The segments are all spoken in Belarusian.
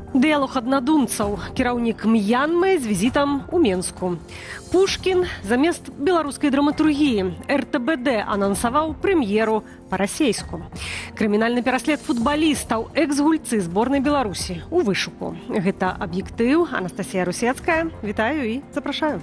Дыялог аднадумцаў. Кіраўнік М'янмы з візітам у Менску. Пушкін замест беларускай драматургіі. РТБД анансаваў прэм'еру па-расейску. Крымінальны пераслед футбалістаў, экс-гульцы зборнай Беларусі у вышуку. Гэта аб'ектыў. Анастасія Русецкая. Вітаю і запрашаю.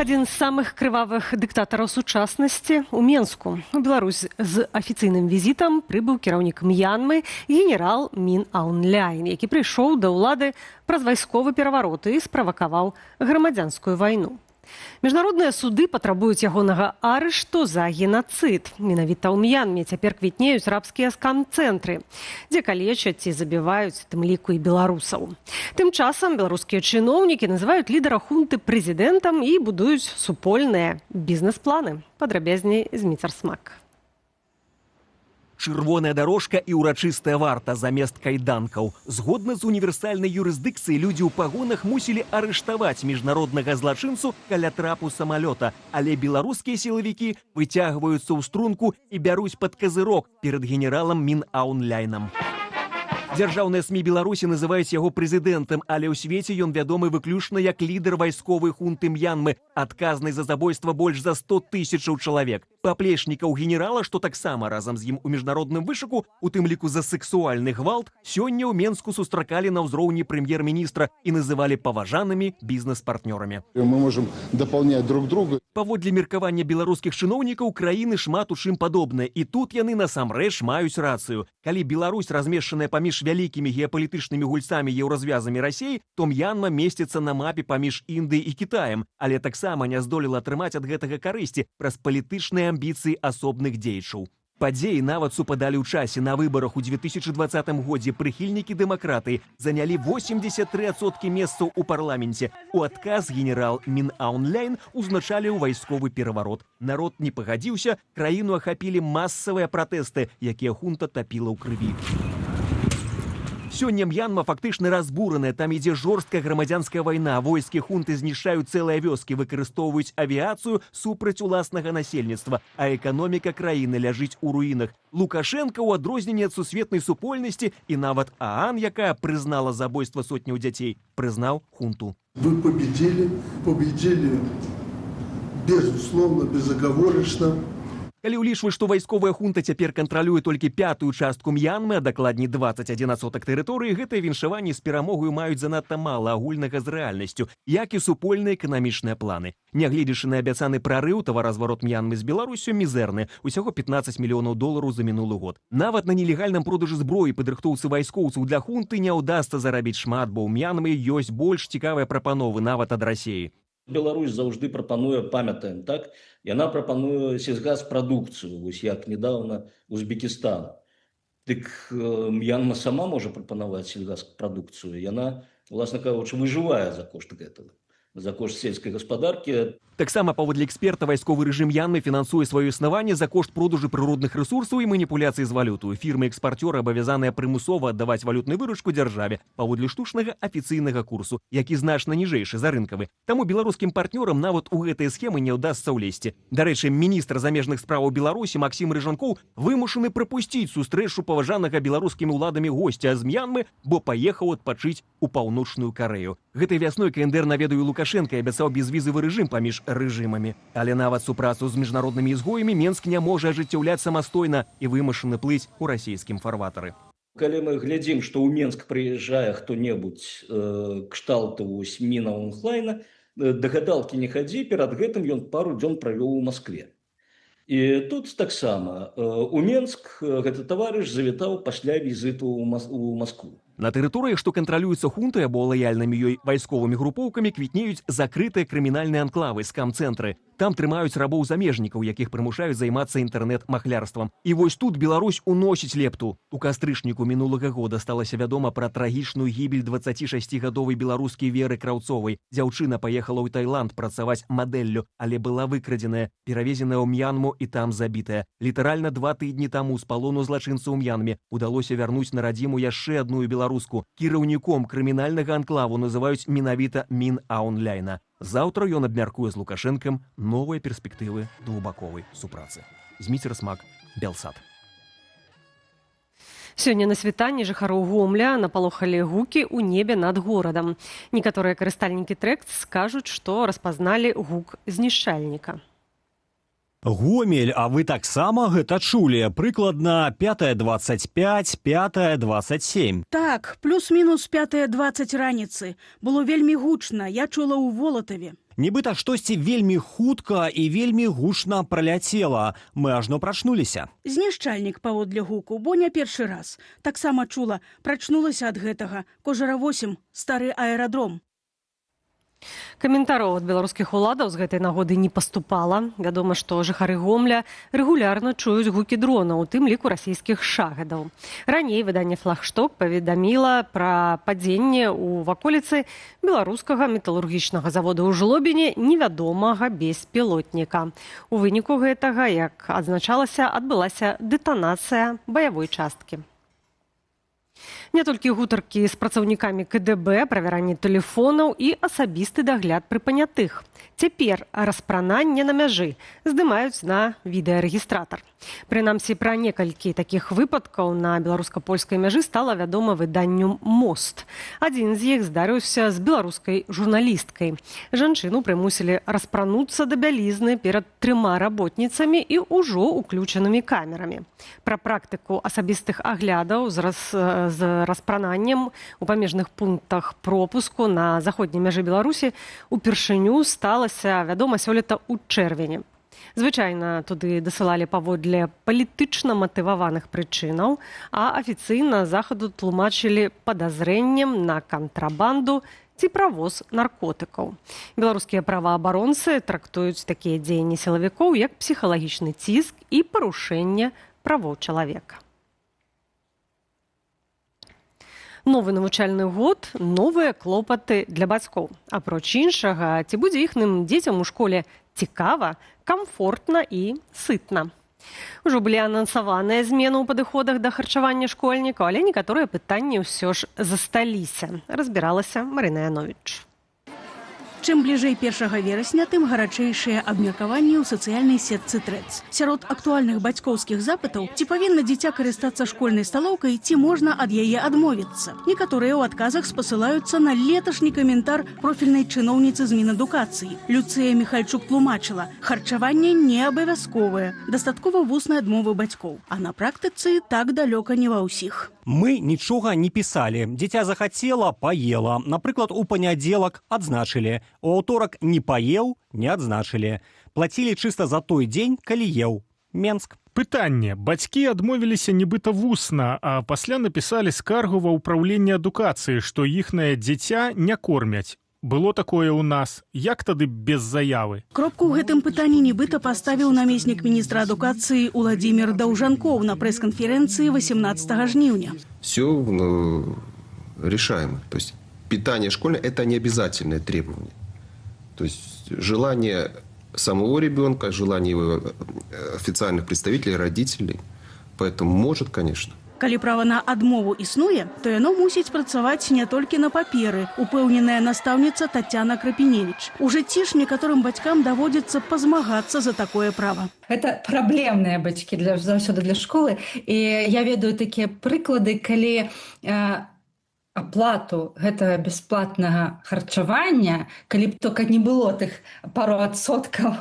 Адзін з самых крывавых дыктатараў сучаснасці у Менску. У Беларусь з афіцыйным візітам прыбыў кіраўнік М'янмы генерал Мін Аун Ляйн, які прыйшоў да ўлады праз вайсковы пераварот і справакаваў грамадзянскую вайну. Міжнародныя суды патрабуюць ягонага арышту за генацыд. Менавіта ў М'янме цяпер квітнеюць рабскія скам-цэнтры, дзе калечаць ці забіваюць, тым ліку і беларусаў. Тым часам беларускія чыноўнікі называюць лідара хунты прэзідэнтам і будуюць супольныя бізнес-планы. Падрабязней з Міцерсмак. Чырвоная дорожка і ўрачыстая варта замест кайданкаў. Згодна з універсальнай юрысдыкцыяй, людзі ў пагонах мусілі арыштаваць міжнароднага злачынцу каля трапу самалёта. Але беларускія сілавікі выцягваюцца ў струнку і бяруць пад казырок перад генералам Мін Аун Ляйнам. Дзяржаўныя СМІ Беларусі называюць яго прэзідэнтам, але ў свеце ён вядомы выключна як лідар вайсковай хунты М'янмы, адказнай за забойства больш за 100 000 чалавек. Паплечнікаў генерала, што таксама разам з ім у міжнародным вышуку, у тым ліку за сексуальны гвалт, сёння ў Менску сустракалі на ўзроўні прэм'ер-міністра і называлі паважанымі бізнес-партнёрамі. Мы можем дополнять друг друга. Паводле меркавання беларускіх чыноўнікаў, краіны шмат у чым падобныя, і тут яны насамрэч маюць рацыю. Калі Беларусь размешчаная паміж вялікімі геапалітычнымі гульцамі еўразвязамі Расіі, то М'янма месціцца на мапе паміж Індыяй і Кітаем, але таксама не здолела атрымаць ад гэтага карысці праз палітычныя амбіцыі асобных дзеячаў. Падзеі нават супадалі ў часе. На выбарах у 2020 годзе прыхільнікі дэмакратыі занялі 83% месцаў у парламенце. У адказ генерал Мін Аун Ляйн узначаліў вайсковы пераварот. Народ не пагадзіўся, краіну ахапілі масавыя пратэсты, якія хунта тапіла ў крыві. Сёння М'янма фактычна разбураная, там ідзе жорсткая грамадзянская вайна. Войскі хунты знішчаюць цэлыя вёскі, выкарыстоўваюць авіяцыю супраць уласнага насельніцтва, а эканоміка краіны ляжыць у руінах. Лукашенко, у адрозненне ад сусветнай супольнасці і нават ААН, якая прызнала забойства сотняў дзяцей, прызнаў хунту. Вы победили безусловно, безоговорочно. Калі ўлічваць, што вайсковая хунта цяпер кантралюе толькі 5-ю частку М'янмы, а дакладней 21% тэрыторыі, гэтыя віншаванні з перамогаю маюць занадта мала агульнага з рэальнасцю, як і супольныя эканамічныя планы. Нягледзячы на абяцаны прарыў, таваразварот М'янмы з Беларусю мізэрны, усяго $15 мільёнаў за мінулы год. Нават на нелегальным продажы зброі падрыхтоўцы вайскоўцаў для хунты не ўдасца зарабіць шмат, бо ў М'янмы ёсць больш цікавыя прапановы нават ад Расіі. Беларусь заўжды прапануе, памятаем, так? Яна прапануе сельгаспрадукцыю, вось як недавно Узбекістан. Дык М'янма сама можа прапанаваць сельгаспрадукцыю. Яна, уласна кажучы, выжывае за кошт гэтага, за кошт сельскай гаспадаркі. Таксама паводле эксперта вайсковы рэжым М'янмы фінансуе сваё існаванне за кошт продажу прыродных рэсурсаў і маніпуляцый з валютаю. Фірмы-экспарцёры абавязаныя прымусова аддаваць валютную выручку дзяржаве паводле штучнага афіцыйнага курсу, які значна ніжэйшы за рынкавы. Таму беларускім партнёрам нават у гэтыя схемы не ўдасца ўлезці. Дарэчы, міністр замежных спраў Беларусі Максім Рыжанкоў вымушаны прапусціць сустрэчу паважанага беларускімі ўладамі госця з М'янмы, бо паехаў адпачыць у паўночную Карэю. Гэтай вясной КНДР наведаў Лукашенка і абяцаў безвізавы рэжым паміж рэжымамі. Але нават супрацу з міжнароднымі ізгоямі Менск не можа ажыццяўляць самастойна і вымушаны плыць у расійскім фарватары. Калі мы глядзім, што ў Менск прыязджае хто-небудзь кшталту Мін Аун Ляйна, да гадалкі не хадзі, перад гэтым ён пару дзён правёў у Маскве. І тут таксама у Менск гэты таварыш завітаў пасля візіту ў Маскву. На тэрыторыях, што кантралююцца хунтай або лаяльнымі ёй вайсковымі групоўкамі, квітнеюць закрытыя крымінальныя анклавы, скам-цэнтры. Там трымаюць рабоў-замежнікаў, якіх прымушаюць займацца інтэрнэт-махлярствам. І вось тут Беларусь уносіць лепту. У кастрычніку мінулага года сталася вядома пра трагічную гібель 26гадовай беларускай Веры Краўцовай. Дзяўчына паехала ў Таіланд працаваць мадэллю, але была выкрадзеная, перавезеная ў М'янму і там забітая. Літаральна 2 тыдні таму з палону злачынцаў у М'янме удалося вярнуць на радзіму яшчэ адную беларускую па-беларуску. Кіраўніком крымінальнага анклаву называюць менавіта Мін Аунляйна. Заўтра ён абмяркуе з Лукашэнкам новыя перспектывы двухбаковай супрацы. Зміцер Смак, Белсад. Сёння на світанні жыхароў Гомля напалохалі гукі ў небе над горадам. Некаторыя карыстальнікі Трэкт скажуць, што распазналі гук знішчальніка. Гомель, а вы таксама гэта чулі? Прыкладна 5:25, 5:27. Так, плюс-мінус 5:20 раніцы. Было вельмі гучна, я чула ў Волатаве. Нібыта штосьці вельмі хутка і вельмі гучна праляцела. Мы ажно прачнуліся. Знішчальнік паводле гуку, бо не першы раз. Таксама чула, прачнулася ад гэтага. Кожара 8, стары аэрадром. Каментараў ад беларускіх уладаў з гэтай нагоды не паступала. Вядома, што жыхары Гомля рэгулярна чуюць гукі дрона, у тым ліку расійскіх шахедаў. Раней выданне «Флагшток» паведаміла пра падзенне ў ваколіцы беларускага металургічнага завода ў Жлобіне невядомага беспілотніка. У выніку гэтага, як адзначалася, адбылася дэтанацыя баявой часткі. Не толькі гутаркі з працаўнікамі КДБ, правяранне тэлефонаў і асабісты дагляд пры панятых. Цяпер распрананне на мяжы здымаюць на відэарэгістратар. Прынамсі, пра некалькі такіх выпадкаў на беларуска-польскай мяжы стала вядома выданню «Мост». Адзін з іх здарыўся з беларускай журналісткай. Жанчыну прымусілі распрануцца да бялізны перад 3 работніцамі і ўжо ўключанымі камерамі. Пра практыку асабістых аглядаў з распрананнем у памежных пунктах пропуску на заходняй мяжы Беларусі упершыню сталася вядома сёлета ў чэрвені. Звычайна туды дасылалі паводле палітычна матываваных прычынаў, а афіцыйна захаду тлумачылі падазрэннем на кантрабанду ці правоз наркотыкаў. Беларускія праваабаронцы трактуюць такія дзеянні сілавікоў як псіхалагічны ціск і парушэнне правоў чалавека. Новы навучальны год, новыя клопаты для бацькоў. Апроч іншага, ці будзе іхным дзецям у школе цікава, камфортна і сытна. Ужо былі анансаваныя змены ў падыходах да харчавання школьнікаў, але некаторыя пытанні ўсё ж засталіся. Разбіралася Марына Яновіч. Чым бліжэй 1 верасня, тым гарачэйшыя абмеркаванні ў сацыяльнай сетцы Трэц. Сярод актуальных бацькоўскіх запытаў, ці павінна дзіця карыстацца школьнай сталоўкай, ці можна ад яе адмовіцца. Некаторыя ў адказах спасылаюцца на леташні каментар профільнай чыноўніцы з Мінадукацыі. Люцыя Міхальчук тлумачыла, харчаванне не абавязковае, дастаткова вуснай адмовы бацькоў. А на практыцы так далёка не ва ўсіх. Мы нічога не пісалі. Дзіця захацела, паела. Напрыклад, у панядзелак адзначылі. У аўторак не паеў, не адзначылі. Плацілі чыста за той дзень, калі еў. Менск. Пытанне. Бацькі адмовіліся нібыта вусна, а пасля напісалі скаргу ва ўпраўленне адукацыі, што іхнае дзіця не кормяць. Было такое ў нас. Як тады без заявы? Кропку ў гэтым пытанні нібыта паставіў намеснік міністра адукацыі Уладзімір Даўжанкоў на прэс-канферэнцыі 18 жніўня. Все решаемо. То есть питание школьное – это не обязательное требование. То есть желание самого ребенка, желание его официальных представителей, родителей. Поэтому может, конечно. Калі права на адмову існуе, то яно мусіць працаваць не толькі на паперы, упэўненая настаўніца Тацяна Крапіневіч. У жыцці ж некаторым бацькам даводзіцца пазмагацца за такое права. Это праблемныя бацькі заўсёды для школы. І я ведаю такія прыклады, калі аплату гэтага бясплатнага харчавання, калі б толькі не было тых пару адсоткаў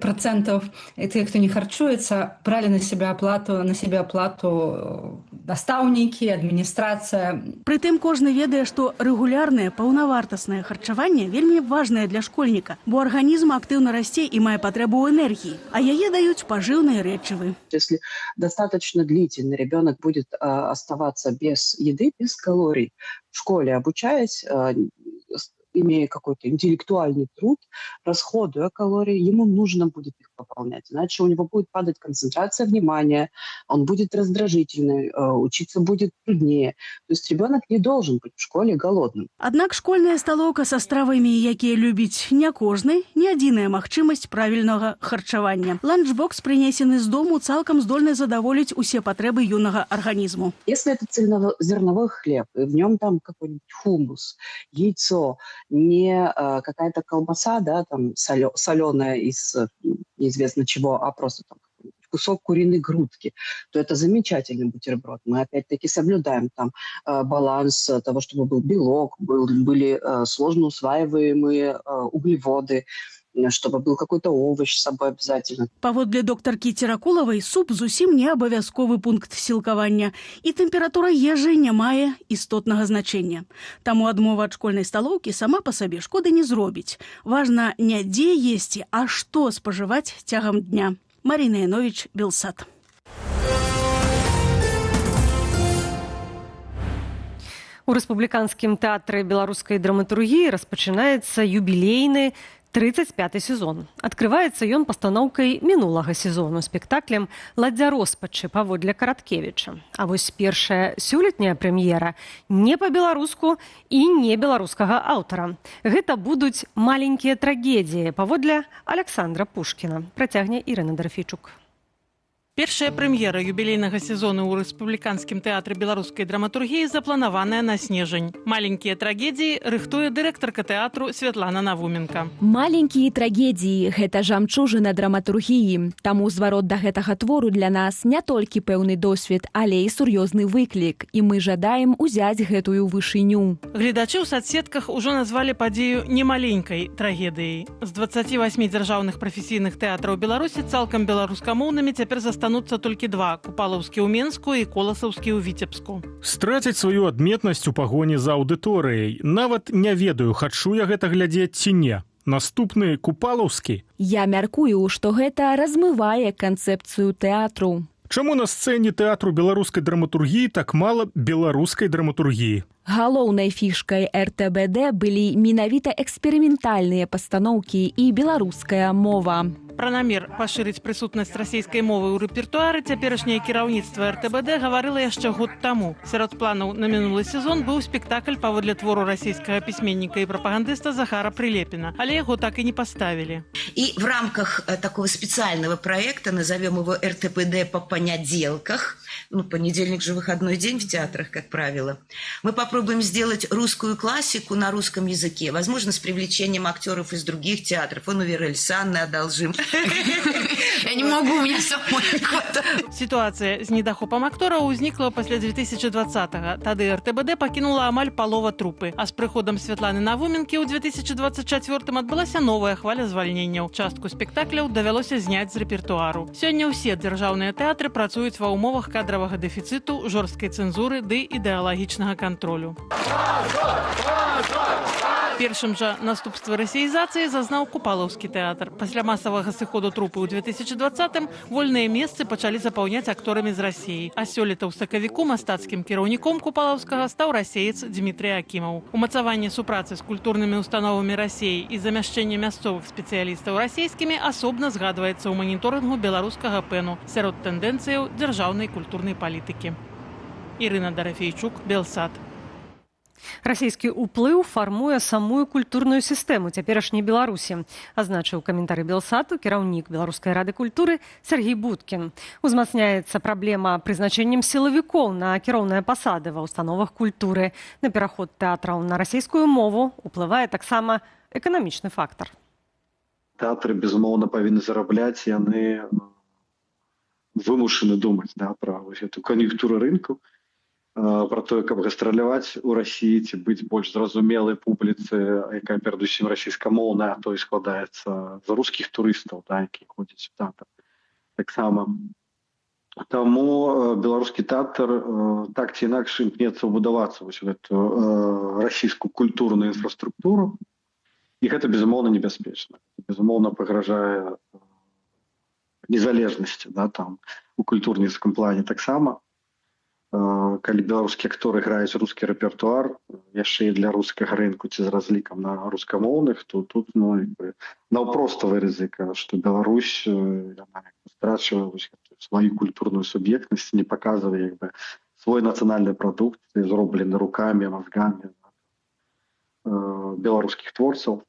працэнтаў тых, хто не харчуецца, бралі на сябе аплату настаўнікі, адміністрацыя. Прытым кожны ведае, што рэгулярнае паўнавартаснае харчаванне вельмі важнае для школьніка, бо арганізм актыўна расце і мае патрэбу ў энергіі, а яе даюць пажыўныя рэчывы. Если достаточно длительно ребенок будет оставаться без еды, без калорий в школе, обучаясь, имея какой-то интеллектуальный труд, расходуя калории, ему нужно будет их выполнять, иначе у него будет падать концентрация внимания, он будет раздражительный, учиться будет труднее. То есть ребенок не должен быть в школе голодным. Аднак школьная сталоўка са стравамі, якія любіць не кожны, не адзіная магчымасць правільнага харчавання. Ланчбокс, прынесены з дому, цалкам здольны задаволіць усе патрэбы юнага арганізму. Если это цельнозерновой хлеб, и в нем там какой-нибудь хумус, яйцо, не какая-то колбаса, да, там соленая из неизвестно чего, а просто там кусок куриной грудки, то это замечательный бутерброд. Мы опять-таки соблюдаем там баланс того, чтобы был белок, были сложно усваиваемые углеводы, чтобы был какой-то овощ с собой обязательно. Паводле доктаркі Церакулавай, суп зусім не абавязковы пункт сілкавання, і тэмпература ежы не мае істотнага значення. Таму адмова ад школьнай сталоўкі сама па сабе шкоды не зробіць. Важна не дзе есці, а што спажываць цягам дня. Марина Янович, Белсат. У рэспубліканскім тэатры беларускай драматургіі распачынаецца юбілейны 35-й сезон. Адкрываецца ён пастаноўкай мінулага сезону спектаклем «Ладдзя роспачы» паводле Караткевіча. А вось першая сёлетняя прэм'ера не па-беларуску і не беларускага аўтара. Гэта будуць маленькія трагедіі паводле Александра Пушкіна. Працягне Ірына Дарфійчук. Першая прэм'ера юбілейнага сезону ў рэспубліканскім тэатры беларускай драматургіі запланаваная на снежань. Маленькія трагедіі рыхтуе дырэктарка тэатру Святлана Навуменка. Маленькія трагедіі – гэта жамчужына драматургіі. Таму зварот да гэтага твору для нас не толькі пэўны досвед, але і сур'ёзны выклік. І мы жадаем узяць гэтую вышыню. Гледачы ў садсетках ужо назвалі падзею немаленькай трагедыяй. З 28 дзяржаўных прафесійных тэатраў Беларусі цалкам беларускамоўнымі цяпер застануцца толькі два – Купалаўскі ў Менску і Коласаўскі ў Віцебску. Страціць сваю адметнасць у пагоні за аўдыторыяй. Нават не ведаю, хачу я гэта глядзець ці не. Наступны Купалаўскі. Я мяркую, што гэта размывае канцэпцыю тэатру. Чаму на сцэне тэатру беларускай драматургіі так мала беларускай драматургіі? Галоўнай фішкай РТБД былі менавіта эксперыментальныя пастаноўкі і беларуская мова. Пра намер пашырыць прысутнасць расійскай мовы ў рэпертуары цяперашняе кіраўніцтва РТБД гаварыла яшчэ год таму. Сярод планаў на мінулы сезон быў спектакль паводле твору расійскага пісьменніка і прапагандыста Захара Прилепина, але яго так и не поставили. И в рамках такого специального проекта, назовем его РТПД по понеделках, понедельник же выходной день в театрах, как правило, мы попробуем сделать русскую классику на русском языке, возможно, с привлечением актеров из других театров. У Веры Эльсанны одолжим. Я не могу, у меня самой не хватает. Ситуация с недахопом актора узнікла пасля 2020-го. Тады РТБД пакінула амаль палова трупы. А з прыходам Святланы Навуменкі ў 2024-м адбылася новая хваля звальненняў. Частку спектакляў давялося зняць з рэпертуару. Сёння ўсе дзяржаўныя тэатры працуюць ва ўмовах кадравага дэфіцыту, жорсткай цэнзуры ды ідэалагічнага кантролю. Першым жа наступствы расеізацыі зазнаў Купалаўскі тэатр. Пасля масавага сыходу трупы ў 2020-м вольныя месцы пачалі запаўняць акторамі з Расіі. А сёлета ў сакавіку мастацкім кіраўніком Купалаўскага стаў расеец Дмітрий Акімаў. Умацаванне супрацы з культурнымі установамі Расіі і замяшчэнне мясцовых спецыялістаў расійскімі асобна згадваецца ў маніторынгу беларускага пэну сярод тэндэнцыяў дзяржаўнай культурнай палітыкі. Ірына Дарфійчук, Белсат. Расійскі ўплыў фармуе самую культурную сістэму цяперашняй Беларусі, азначыў каментары Белсату кіраўнік Беларускай рады культуры Сергей Будкін. Узмацняецца праблема прызначэннем сілавікоў на кіроўныя пасады ва ўстановах культуры. На пераход тэатраў на расійскую мову ўплывае таксама эканамічны фактар. Тэатры, безумоўна, павінны зарабляць, яны вымушаны думаць пра эту кан'юнктуру рынку, про тое, каб гастраляваць у Расіі ці быць больш зразумелай публіцы, якая перадусім расійскамоўная, а то і складаецца з рускіх турыстаў, які ходзяць у тэатр. Таксама. Таму беларускі тэатр так ці інакш імкнецца ўбудавацца вось у гэту расійскую культурную інфраструктуру, і гэта, безумоўна, небяспечна. Безумоўна, пагражае незалежнасці у культурніцкім плане таксама. калі беларускія акторы граюць рускі рэпертуар яшчэ і для рускага рынку ці з разлікам на рускамоўных, то тут наўпроставы рызыка, што Беларусь страчвае сваю культурную суб'ектнасць, не паказвае свой нацыянальны прадукт, зроблены рукамі, мазгамі беларускіх творцаў.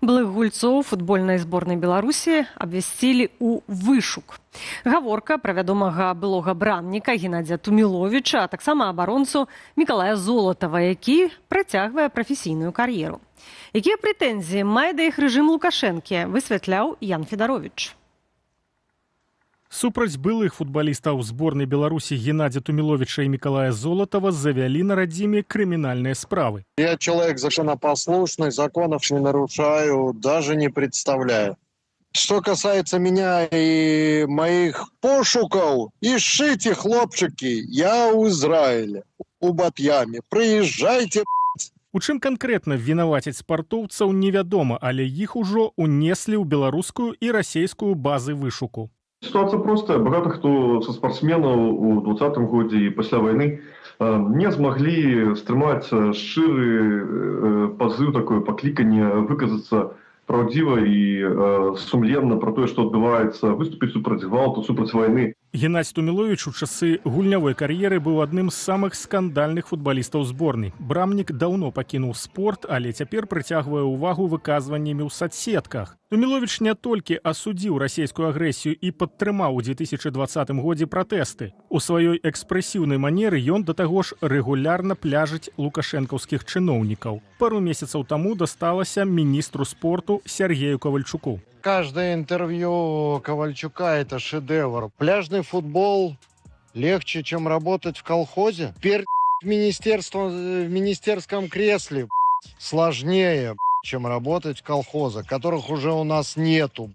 Былых гульцоў футбольнай зборнай Беларусі абвясцілі ў вышук. Гаворка пра вядомага былога брамніка Геннадзя Туміловіча, а таксама абаронцу Мікалая Золатава, які працягвае прафесійную кар'еру. Якія прэтэнзіі мае да іх рэжым Лукашэнкі, высвятляў Ян Федаровіч. Супраць былых футбалістаў зборнай Беларусі Геннадзя Туміловіча і Мікалая Золатава завялі на радзіме крымінальныя справы. Я человек законопослушный, законов не нарушаю, даже не представляю. Что касается меня и моих пошуков, ищите, хлопчики, я у Израиля, у Батьяме. Приезжайте, У чым канкрэтна вінаваціць спартоўцаў невядома, але іх ужо унеслі ў беларускую і расійскую базы вышуку. Ситуация простая. Багато хто со спортсменов у 2020 году и после войны не смогли стрымать шчыры позыв такое покликание, выказаться правдиво и сумленна про то, что адбываецца, выступить супраць гвалту, супраць войны. Геннадзь Туміловіч у часы гульнявой кар'еры быў адным з самых скандальных футбалістаў зборнай. Брамнік даўно пакінуў спорт, але цяпер прыцягвае ўвагу выказваннямі ў садсетках. Туміловіч не толькі асудзіў расійскую агрэсію і падтрымаў у 2020 годзе пратэсты. У сваёй экспрэсіўнай манеры ён да таго ж рэгулярна пляжыць лукашэнкаўскіх чыноўнікаў. Пару месяцаў таму дасталася міністру спорту Сергею Ковальчуку. Каждое интервью Ковальчука – это шедевр. Пляжный футбол легче, чем работать в колхозе. Теперь в министерском кресле сложнее, чем работать в колхозах, которых уже у нас нету.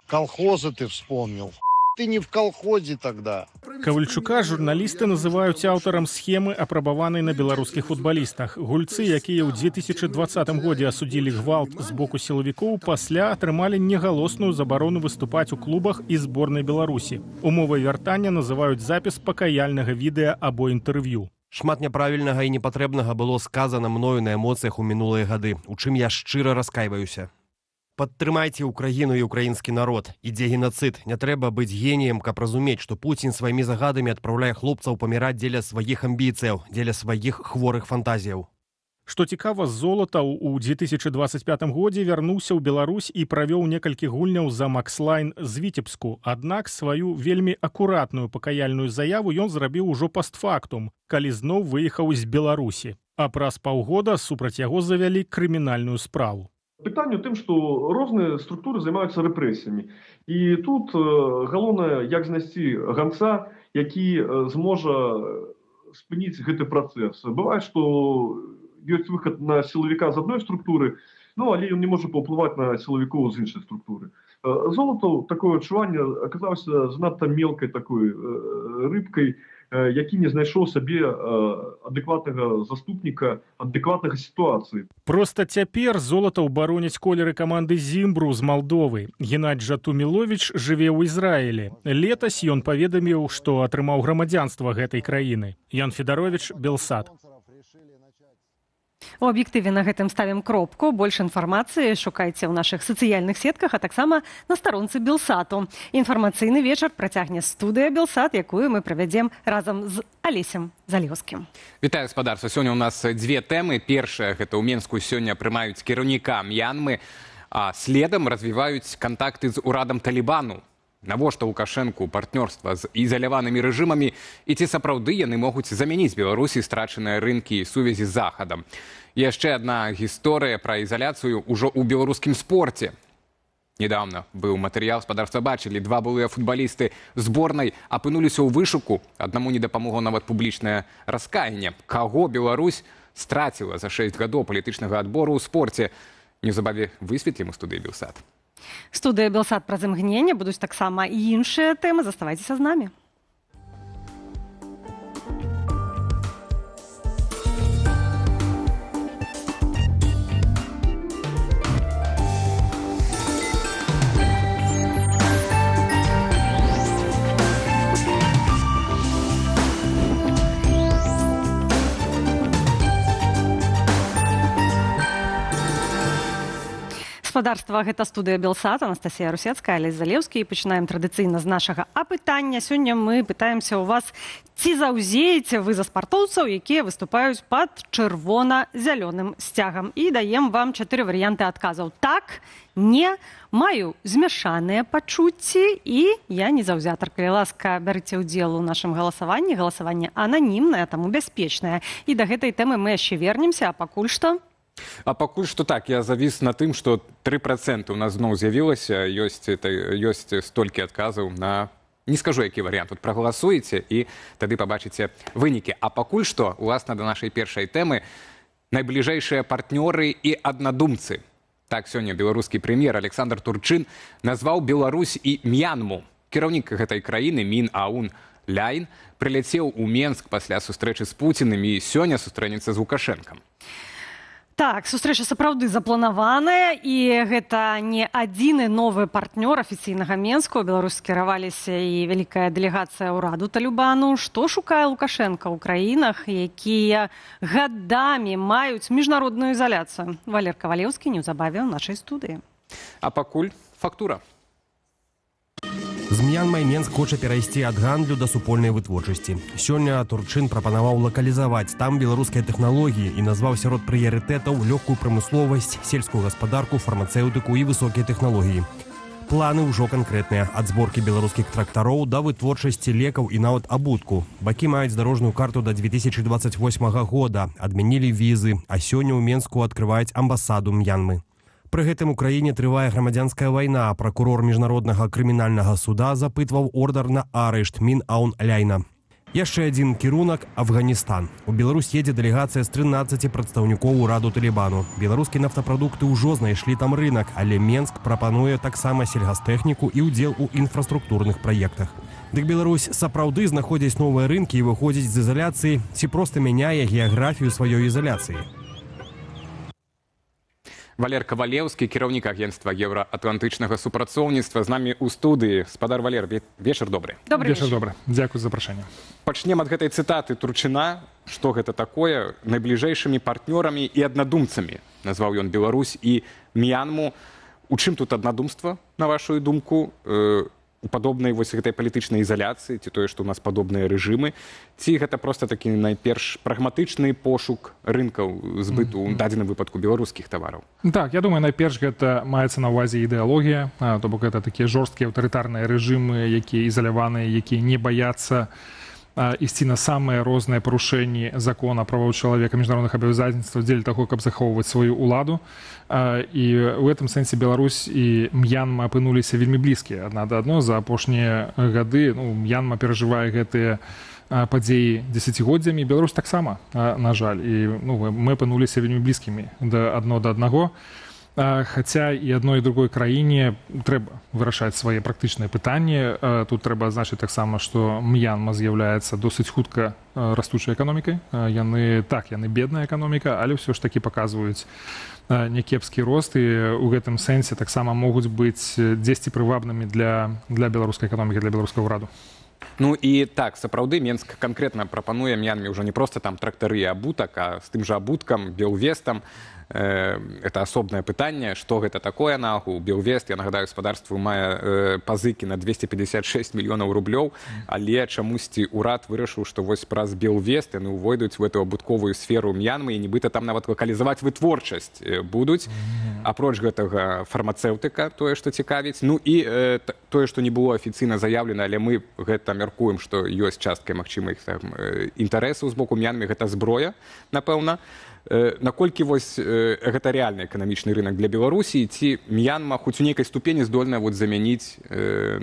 Колхозы ты вспомнил. Ты не в колхозе тогда. Ковальчука журналісты называюць аўтарам схемы, апрабаванай на беларускіх футбалістах. Гульцы, якія ў 2020 годзе асудзілі гвалт з боку сілавікоў, пасля атрымалі негалосную забарону выступаць у клубах і зборнай Беларусі. Умовай вяртання называюць запіс пакаяльнага відэа або інтэрв'ю. Шмат няправільнага і непатрэбнага было сказана мною на эмоцыях у мінулыя гады, у чым я шчыра раскайваюся. Падтрымайце Украіну і украінскі народ. Ідзе геноцид. Не трэба быць геніем, каб разумець, што Пуцін сваімі загадамі адпраўляе хлопцаў паміраць дзеля сваіх амбіцыяў, дзеля сваіх хворых фантазіяў. Што цікава, Золатаў у 2025 годзе вярнуўся ў Беларусь і правёў некалькі гульняў за Макслайн з Віцебску. Аднак сваю вельмі акуратную пакаяльную заяву ён зрабіў ужо пастфактум, калі зноў выехаў з Беларусі. А праз паўгода супраць яго завялі крымінальную справу. Пытанне ў тым, што розныя структуры займаюцца рэпрэсіямі. І тут галоўнае, як знайсці ганца, які зможа спыніць гэты працэс. Бывае, што ёсць выхад на сілавіка з адной структуры, але ён не можа паўплываць на сілавікоў з іншай структуры. Золатаў, такое адчуванне, аказаўся занадта мелкай такой рыбкай, які не знайшоў сабе адэкватнага заступніка, адэкватнага сітуацыі. Проста цяпер Золатаў бароніць колеры каманды Зімбру з Малдовы. Геннадзь Туміловіч жыве ў Ізраілі. Летась ён паведаміў, што атрымаў грамадзянства гэтай краіны. Ян Федаровіч, Белсат. У аб'ектыве на гэтым ставім кропку. Больш інфармацыі шукайце ў нашых сацыяльных сетках, а таксама на старонцы Белсату. Інфармацыйны вечар працягне студыя Белсат, якую мы правядзем разам з Алесем Залеўскім. Вітаю, гаспадарства. Сёння у нас дзве тэмы. Першая, гэта ў Менску сёння прымаюць кіраўніка М'янмы, а следам развіваюць кантакты з урадам Талібану. Навошта Лукашэнку партнёрства з ізаляванымі рэжымамі і ці сапраўды яны могуць замяніць Беларусі страчаныя рынкі і сувязі з Захадам. І яшчэ адна гісторыя пра ізаляцыю ўжо ў беларускім спорце. Недавно быў матэрыял, гаспадарства бачылі, два былыя футбалісты зборнай апынуліся ў вышуку, аднаму не дапамогло нават публічнае раскаянне. Каго Беларусь страціла за 6 гадоў палітычнага адбору ў спорце? Неўзабаве высветлім у студыі Белсат. Студыя Белсат праз імгненне, будуць таксама і іншыя тэмы. Заставайцеся з намі. Гаспадарства, гэта студыя Белсат, Анастасія Русецкая, Алесь Залеўскі. І пачынаем традыцыйна з нашага апытання. Сёння мы пытаемся ў вас, ці заўзееце вы за спартоўцаў, якія выступаюць пад чырвона-зялёным сцягам. І даем вам 4 варыянты адказаў. Так, не, маю змяшаныя пачуцці і я не заўзятар. Калі ласка, бярыце ўдзел у нашым галасаванні. Галасаванне ананімнае, таму бяспечнае. І да гэтай тэмы мы яшчэ вернемся, а пакуль што... А пакуль што так, я завіс на тым, што 3% у нас зноў з'явілася, ёсць столькі адказаў на... Не скажу, які варыянт. Тут прагаласуеце і тады пабачыце вынікі. А пакуль што, уласна, да нашай першай тэмы, найбліжэйшыя партнёры і аднадумцы. Так, сёння беларускі прэм'ер Александр Турчин назваў Беларусь і Мьянму. Кіраўнік гэтай краіны Мин Аун Ляйн прыляцеў у Менск пасля сустрэчы з Пуціным і сёння сустрэнецца з Лукашэнкам. Так, сустрэча сапраўды запланаваная, і гэта не адзіны новы партнёр афіцыйнага Менску. У Беларусь скіраваліся і вялікая дэлегацыя ўраду Талібану. Што шукае Лукашэнка ў краінах, якія гадамі маюць міжнародную ізаляцыю? Валер Кавалеўскі неўзабаве ў нашай студыі. А пакуль фактура. З Мьянмай Менск хоча перайсці ад гандлю да супольнай вытворчасці. Сёння Турчин прапанаваў лакалізаваць там беларускія тэхналогіі і назваў сярод прыярытэтаў лёгкую прамысловасць, сельскую гаспадарку, фармацэўтыку і высокія тэхналогіі. Планы ўжо канкрэтныя, ад зборкі беларускіх трактароў да вытворчасці лекаў і нават абутку. Бакі маюць дарожную карту да 2028 года, адмянілі візы, а сёння ў Менску адкрываюць амбасаду Мьянмы. Пры гэтым у краіне трывае грамадзянская вайна. Пракурор міжнароднага крымінальнага суда запытваў ордар на арышт Мин Аун Ляйна. Яшчэ адзін кірунак – Афганістан. У Беларусь едзе дэлегацыя з 13 прадстаўнікоў ураду Талібану. Беларускія нафтапрадукты ўжо знайшлі там рынак, але Менск прапануе таксама сельгастэхніку і ўдзел у інфраструктурных праектах. Дык Беларусь сапраўды знаходзіць новыя рынкі і выходзіць з ізаляцыі, ці проста мяняе геаграфію сваёй ізаляцыі? Валер Кавалеўскі, кіраўнік агенцтва еўраатлантычнага супрацоўніцтва, з намі ў студыі. Спадар Валер, вечар добры. Вечар добры. Дзякуй за запрашэнне. Пачнем ад гэтай цытаты Турчына. Што гэта такое? Найбліжэйшымі партнёрамі і аднадумцамі назваў ён Беларусь і Мьянму. У чым тут аднадумства, на вашу думку? У падобнай вось гэтай палітычнай ізаляцыі, ці тое, што ў нас падобныя рэжымы, ці гэта проста такі найперш прагматычны пошук рынкаў збыту ў дадзеным выпадку беларускіх тавараў? Так, я думаю, найперш гэта маецца на ўвазе ідэалогія, то бок гэта такія жорсткія аўтарытарныя рэжымы, якія ізаляваныя, якія не баяцца ісці на самыя розныя парушэнні закона правоў чалавека, міжнародных абавязацельстваў дзеля таго, каб захоўваць сваю ўладу. І ў гэтым сэнсе Беларусь і Мьянма апынуліся вельмі блізкія адна да адно. За апошнія гады Мьянма перажывае гэтыя падзеі дзесяцігоддзямі, Беларусь таксама, на жаль. І мы апынуліся вельмі блізкімі адно да аднаго. Хаця і адной і другой краіне трэба вырашаць свае практычныя пытанні. Тут трэба адзначыць таксама, што Мьянма з'яўляецца досыць хутка растучай эканомікай. Яны бедная эканоміка, але ўсё ж такі паказваюць някепскі рост, і ў гэтым сэнсе таксама могуць быць дзесьці прывабнымі для беларускай эканомікі, для беларускага ўраду. Ну і так, сапраўды Менск канкрэтна прапануе Мьянме ўжо не проста там трактары і абутак, а з тым жа абуткам, Белвестам. Это асобнае пытанне, што гэта такое нагу. Белвест, я нагадаю, гаспадарству мае пазыкі на 256 мільёнаў рублёў, але чамусьці ўрад вырашыў, што вось праз Белвест яны ўвойдуць в эту абутковую сферу Мьянмы і нібыта там нават лакалізаваць вытворчасць будуць. Апроч гэтага фармацэўтыка, тое, што цікавіць. Ну і тое, што не было афіцыйна заяўлена, але мы гэта мяркуем, што ёсць часткай магчымых інтарэсаў з боку Мьянмы, гэта зброя, напэўна. Наколькі вось гэта рэальны эканамічны рынок для Беларусі, ці Мьянма хоць у нейкай ступені здольная замяніць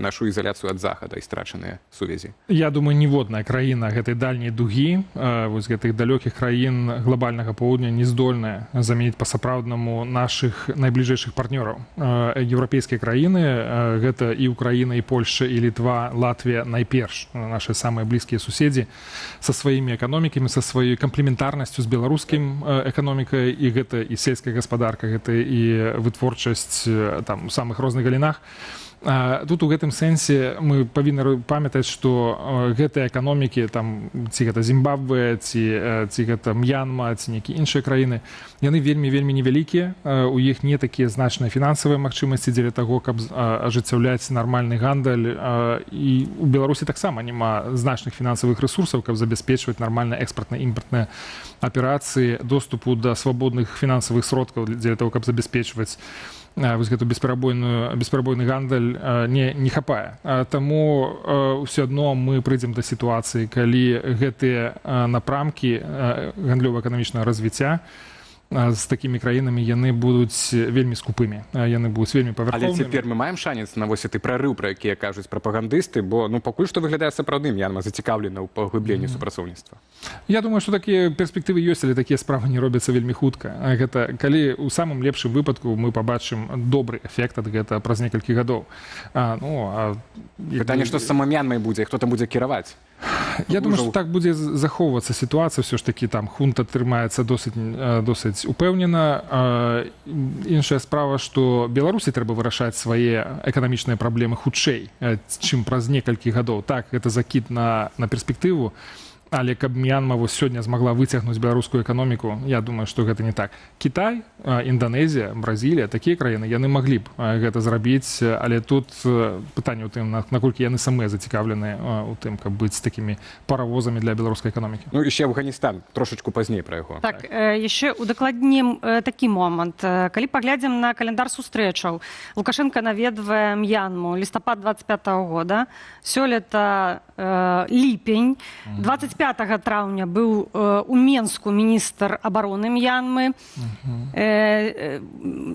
нашу ізаляцыю ад захада і страчаныя сувязі? Я думаю, ніводная краіна гэтай дальняй дугі, вось гэтых далёкіх краін глобальнага поўдня не здольная замяніць па-сапраўднаму нашых найбліжэйшых партнёраў. Еўрапейскія краіны, гэта і Украіна, і Польшча, і Літва, Латвія, найперш нашы самыя блізкія суседзі са сваімі эканомікамі, са сваёй камплементарнасцю з беларускім эканоміка, і гэта і сельская гаспадарка, гэта і вытворчасць там у самых розных галінах. Тут у гэтым сэнсе мы павінны памятаць, што гэтыя эканомікі, ці гэта Зімбабве, ці гэта М'янма, ці нейкія іншыя краіны, яны вельмі невялікія, у іх не такія значныя фінансавыя магчымасці дзеля таго, каб ажыццяўляць нармальны гандаль, і у Беларусі таксама няма значных фінансавых рэсурсаў, каб забяспечваць нармальныя экспартна-імпартныя аперацыі, доступу да свабодных фінансавых сродкаў дзеля таго, каб забяспечваць вось гэту бесперабойны гандаль не хапае. Таму ўсё адно мы прыйдзем да сітуацыі, калі гэтыя напрамкі гандлёва-эканамічнага развіцця з такімі краінамі яны будуць вельмі скупымі, яны будуць вельмі павярхоўнымі. Але цяпер мы маем шанец на вось гэты прарыў, пра які кажуць прапагандысты, бо пакуль што выглядае сапраўдным, М'янма зацікаўлена ў паглыбленні супрацоўніцтва. Я думаю, што такія перспектывы ёсць, але такія справы не робяцца вельмі хутка. Гэта калі ў самым лепшым выпадку мы пабачым добры эфект ад гэта праз некалькі гадоў. Пытанне, што з самой М'янмай будзе, хто там будзе кіраваць? Я думаю, што так будзе захоўвацца сітуацыя, ўсё ж такі там хунта трымаецца досыць упэўнена. Іншая справа, што Беларусі трэба вырашаць свае эканамічныя праблемы хутчэй, чым праз некалькі гадоў. Так, гэта закід на перспектыву, але каб М'янма вось сёння змагла выцягнуць беларускую эканоміку, я думаю, што гэта не так. Кітай, Інданезія, Бразілія, такія краіны, яны маглі б гэта зрабіць, але тут пытанне ў тым, наколькі яны самыя зацікаўленыя ў тым, каб быць такімі паравозамі для беларускай эканомікі. Ну, яшчэ Афганістан, трошачку пазней пра яго. Так, яшчэ удакладнім такі момант. Калі паглядзім на каляндар сустрэчаў, Лукашенко наведвае М'янму лістапад 25-го года, сёлета ліпень, 25 траўня быў у Менску міністр абароны М'янмы.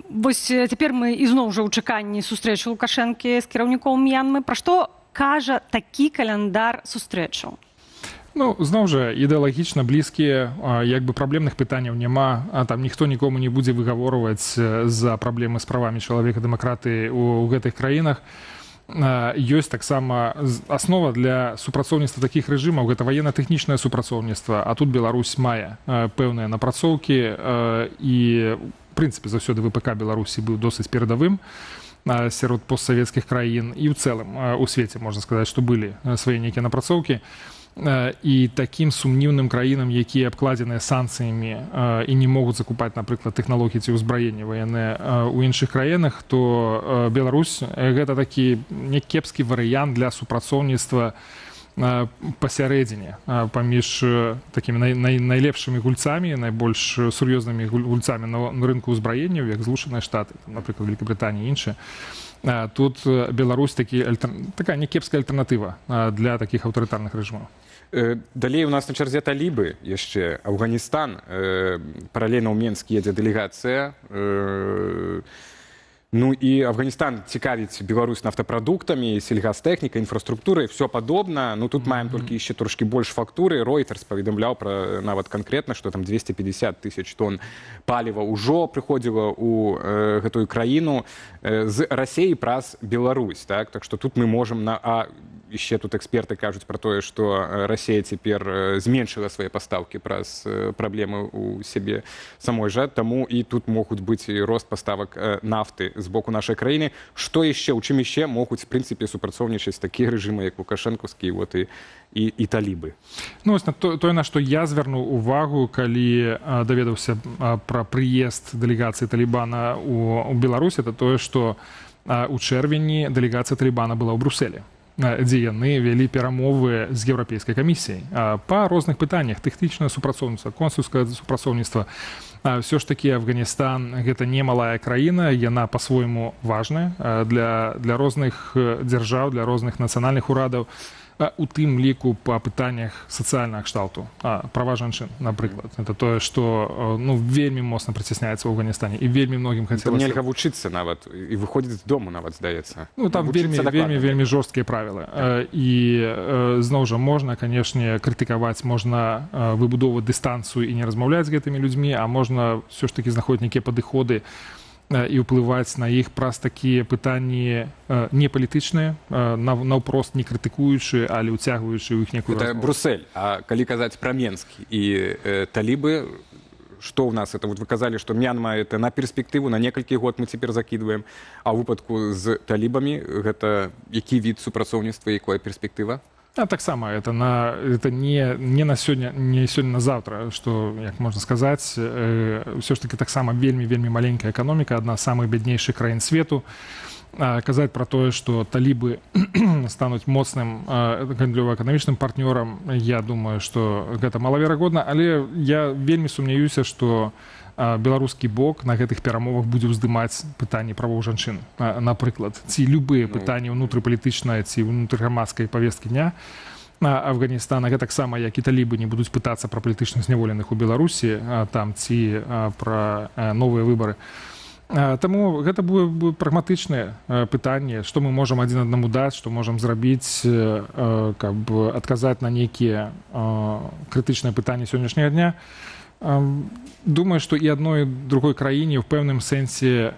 Вось цяпер мы ізноў жа ў чаканні сустрэчы Лукашэнкі з кіраўніком М'янмы. Пра што кажа такі каляндар сустрэчаў? Ну, зноў жа, ідэалагічна блізкія, як бы праблемных пытанняў няма, там ніхто нікому не будзе выгаворваць за праблемы з правамі чалавека, дэмакратыі ў гэтых краінах. Ёсць таксама аснова для супрацоўніцтва такіх рэжымаў, гэта ваенна-тэхнічнае супрацоўніцтва, а тут Беларусь мае пэўныя напрацоўкі і, в прынцыпе, заўсёды ВПК Беларусі быў досыць перадавым сярод постсавецкіх краін і ў цэлым у свеце, можна сказаць, што былі свае нейкія напрацоўкі. І такім сумнівным краінам, якія абкладзеныя санкцыямі і не могуць закупаць, напрыклад, тэхналогіі ці ўзбраенне ваеннае ў іншых краінах, то Беларусь гэта такі някепскі варыянт для супрацоўніцтва пасярэдзіне паміж такімі найлепшымі гульцамі, найбольш сур'ёзнымі гульцамі на рынку ўзбраенняў, як Злучаныя Штаты, напрыклад, Великабрытанія і іншыя. Тут Беларусь такая някепская альтэрнатыва для такіх аўтарытарных рэжымаў. Далей у нас на чарзе талібы яшчэ Афганістан. Паралельна ў Менск едзе дэлегацыя. Ну і Афганістан цікавіць Беларусь нафтапрадуктамі, сельгастэхнікай, інфраструктурай, все падобна. Ну тут маем толькі яшчэ трошкі больш фактуры. Reuters паведамляў пра нават канкрэтна, што там 250 тысяч тонн паліва ўжо прыходзіла ў гэтую краіну з Расіі праз Беларусь. Так што тут мы можам яшчэ тут эксперты кажуць пра тое, што Расія цяпер зменшыла свае пастаўкі праз праблемы ў сябе самой жа, таму і тут могуць быць і рост паставак нафты з боку нашай краіны. Што яшчэ, у чым яшчэ могуць, в прынцыпе, супрацоўнічаць такія рэжымы, як лукашэнкаўскі і талібы? Ну, вось тое, на што я звярнуў увагу, калі даведаўся пра прыезд дэлегацыі Талібана ў Беларусь, это тое, што у чэрвені дэлегацыя Талібана была ў Брусэлі, дзе яны вялі перамовы з еўрапейскай камісіяй па розных пытаннях: тэхнічнае супрацоўніцтва, консульскае супрацоўніцтва. Все ж такі Афганістан гэта не малая краіна, яна па-свойму важная для розных дзяржаў, для розных нацыянальных урадаў, у тым ліку па пытаннях сацыяльнага кшталту, права жанчын, напрыклад. Это тое, што вельмі моцна прыцісняецца ў Афганістане і вельмі многім хацелася. Там нельга вучыцца нават і выходзіць з дому нават, здаецца. Ну там вельмі жорсткія правілы. І зноў жа можна, канешне, крытыкаваць, можна выбудоўваць дыстанцыю і не размаўляць з гэтымі людзьмі, а можна ўсё ж такі знаходзіць нейкія падыходы і ўплываць на іх праз такія пытанні не палітычныя, наўпрост не крытыкуючы, але ўцягваючы ў іх некую размову. Гэта Брусэль. А калі казаць пра Менск і талібы, что у нас это? Вот вы сказали, что Мьянма это на перспективу, на некалькі год мы теперь закидываем, а ў выпадку з талібамі гэта які від супрацоўніцтва, якая перспектыва? Так само, это не на сегодня, не сегодня на завтра, что, як можно сказать, все ж таки так само вельми маленькая экономика, одна з самых беднейших краін свету. Казаць про тое, что талібы стануць моцным гандлёва-эканамічным партнёрам, я думаю, что гэта малаверагодна, але я вельмі сумняюся, что беларускі бок на гэтых перамовах будзе ўздымаць пытанні правоў жанчын. Напрыклад, ці любыя пытанні ўнутрыпалітычныя ці ўнутрыграмадскай павесткі дня Афганістана, гэтаксама як і талібы не будуць пытацца пра палітычных зняволеных у Беларусі там ці пра новыя выбары. Таму гэта будзе прагматычнае пытанне, што мы можам адзін аднаму даць, што можам зрабіць, каб адказаць на нейкія крытычныя пытанні сённяшняга дня. Думаю, что и одной, и другой краине в пэўным сэнсе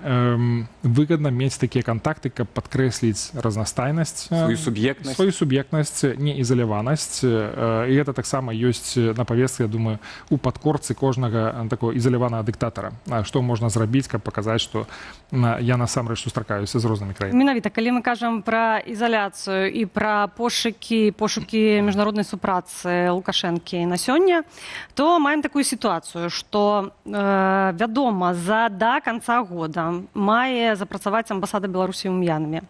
выгодно мець такія контакты, каб падкрэсліць разнастайнасць, свою суб'ектнасць, неізаляванасць. І гэта таксама ёсць на павестцы, я думаю, у падкорцы кожнага такого ізаляванага дыктатара. Што можна зрабіць, каб паказаць, што я насамрэч сустракаюся з рознымі краінамі. Менавіта, калі мы кажам пра ізаляцыю і пра пошукі міжнароднай супрацы Лукашэнкі на сёння, то маем такую сітуацыю, што вядома, да канца года мае запрацаваць амбасада Беларусі ў Мьянме.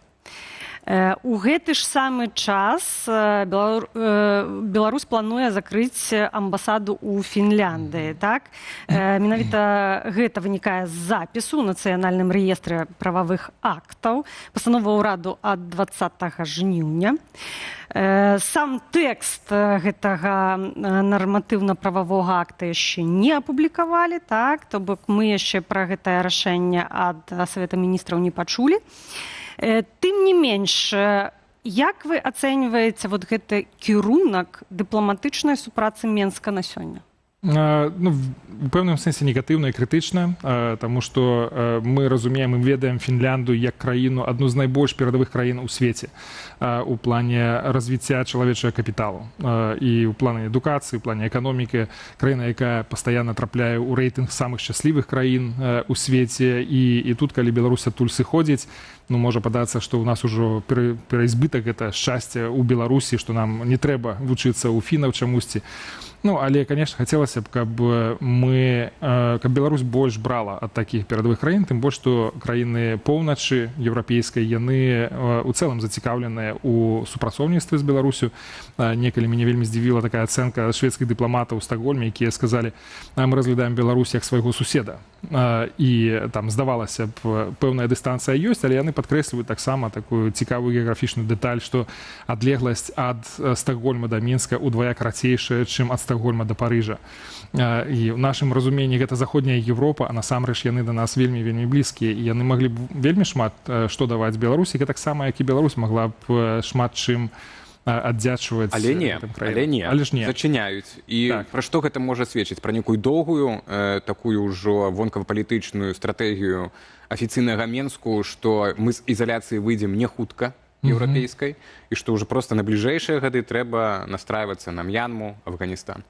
У гэты ж самы час Беларусь плануе закрыць амбасаду ў Фінляндыі. Так? Менавіта гэта вынікае з запісу ў нацыянальным рэестры прававых актаў, пастанова ўраду ад 20 жніўня. Сам тэкст гэтага нарматыўна-прававога акта яшчэ не апублікавалі, так? То бок мы яшчэ пра гэтае рашэнне ад Савета міністраў не пачулі. Тым не менш, як вы ацэньваеце вот гэты кірунак дыпламатычнай супрацы Менска на сёння? У пэўным сэнсе негатыўна і крытычна, таму што мы разумеем і ведаем Фінляндыю як краіну, адну з найбольш перадавых краін у свеце у плане развіцця чалавечага капіталу і ў плане адукацыі, у плане эканомікі, краіна, якая пастаянна трапляе ў рэйтынг самых шчаслівых краін у свеце, і тут, калі Беларусь адтуль сыходзіць, можа падацца, што ў нас ужо пераізбытак гэта шчасце ў Беларусі, што нам не трэба вучыцца ў фінаў чамусьці. Але, конечно, хацелася б, каб Беларусь больш брала ад такіх перадавых краін, тым больш, што краіны поўначы еўрапейскай, яны у цэлым зацікаўленыя ў супрацоўніцтве з Беларусю. Некалі мяне вельмі здзівіла такая ацэнка шведскіх дыпламатаў у Стакгольме, якія сказалі, мы разглядаем Беларусь як свайго суседа. І там здавалася б, пэўная дыстанцыя ёсць, але яны падкрэсліваюць таксама такую цікавую геаграфічную дэталь, што адлегласць ад Стакгольма да Мінска удвая карацейшая, чым ад Стокгольма до Парижа. І ў нашым разуменні гэта заходняя Европа, а насамрэч яны да нас вельмі блізкія, і яны маглі б вельмі шмат што даваць Беларусі, гэтак сама, як і Беларусь магла б шмат чым аддзячваць. Але не, зачыняюць. І пра што гэта можа сведчыць? Пра некую доўгую, такую ўжо вонкава-палітычную стратэгію афіцыйнага Менску, што мы з ізаляцыі выйдзем не хутка, еўрапейскай, і што ўжо проста на бліжэйшыя гады трэба настрайвацца на Мьянму, Афганістан.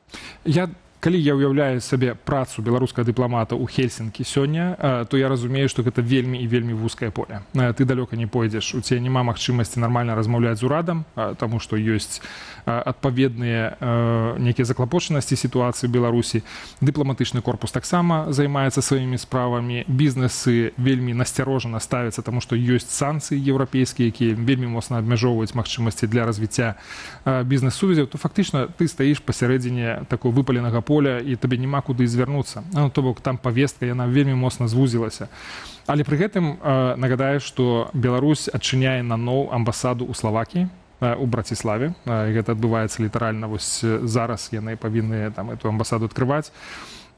Калі я ўяўляю сабе працу беларускага дыпламата ў Хельсінкі сёння, то я разумею, што гэта вельмі і вельмі вузкае поле. Ты далёка не пойдзеш, у цябе няма магчымасці нармальна размаўляць з урадам, таму што ёсць адпаведныя нейкія заклапочанасці сітуацыі ў Беларусі. Дыпламатычны корпус таксама займаецца сваімі справамі, бізнесы вельмі насцярожана ставяцца, таму што ёсць санкцыі еўрапейскія, якія вельмі моцна абмяжоўваюць магчымасці для развіцця бізнес-сувязяў, то фактычна ты стаіш пасярэдзіне такого выпаленага поля, і табе няма куды звярнуцца. То бок там павестка, яна вельмі моцна звузілася. Але пры гэтым нагадаю, што Беларусь адчыняе наноў амбасаду ў Славакіі, у Браціславе. Гэта адбываецца літаральна, вось зараз яны павінны там эту амбасаду адкрываць.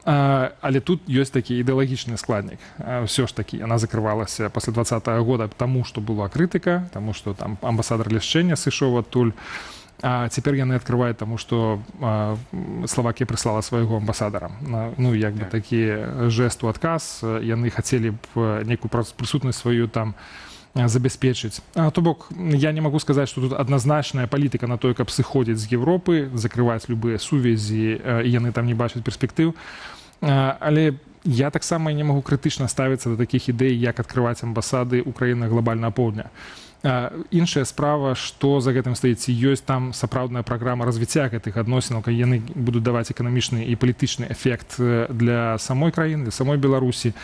Але тут ёсць такі ідэалагічны складнік. Ўсё ж такі яна закрывалася пасля 20-го года таму, што была крытыка, таму што там амбасадар Лішчэня сышоў адтуль. А цяпер яны адкрываюць, таму што Славакія прыслала свайго амбасадара. Як бы такі жэст у адказ, яны хацелі б нейкую прысутнасць сваю там забяспечыць. То бок, я не магу сказаць, што тут адназначная палітыка на тое, каб сыходзіць з Европы, закрываць любыя сувязі, і яны там не бачаць перспектыў. Але я таксама не магу крытычна ставіцца да такіх ідэй, як адкрываць амбасады Украіны глобальнага поўдня. Іншая справа, што за гэтым стаіць, ёсць там сапраўдная праграма развіцця гэтых адносінаў, калі яны будуць даваць эканамічны і палітычны эфект для самой краіны, для самой Беларусі.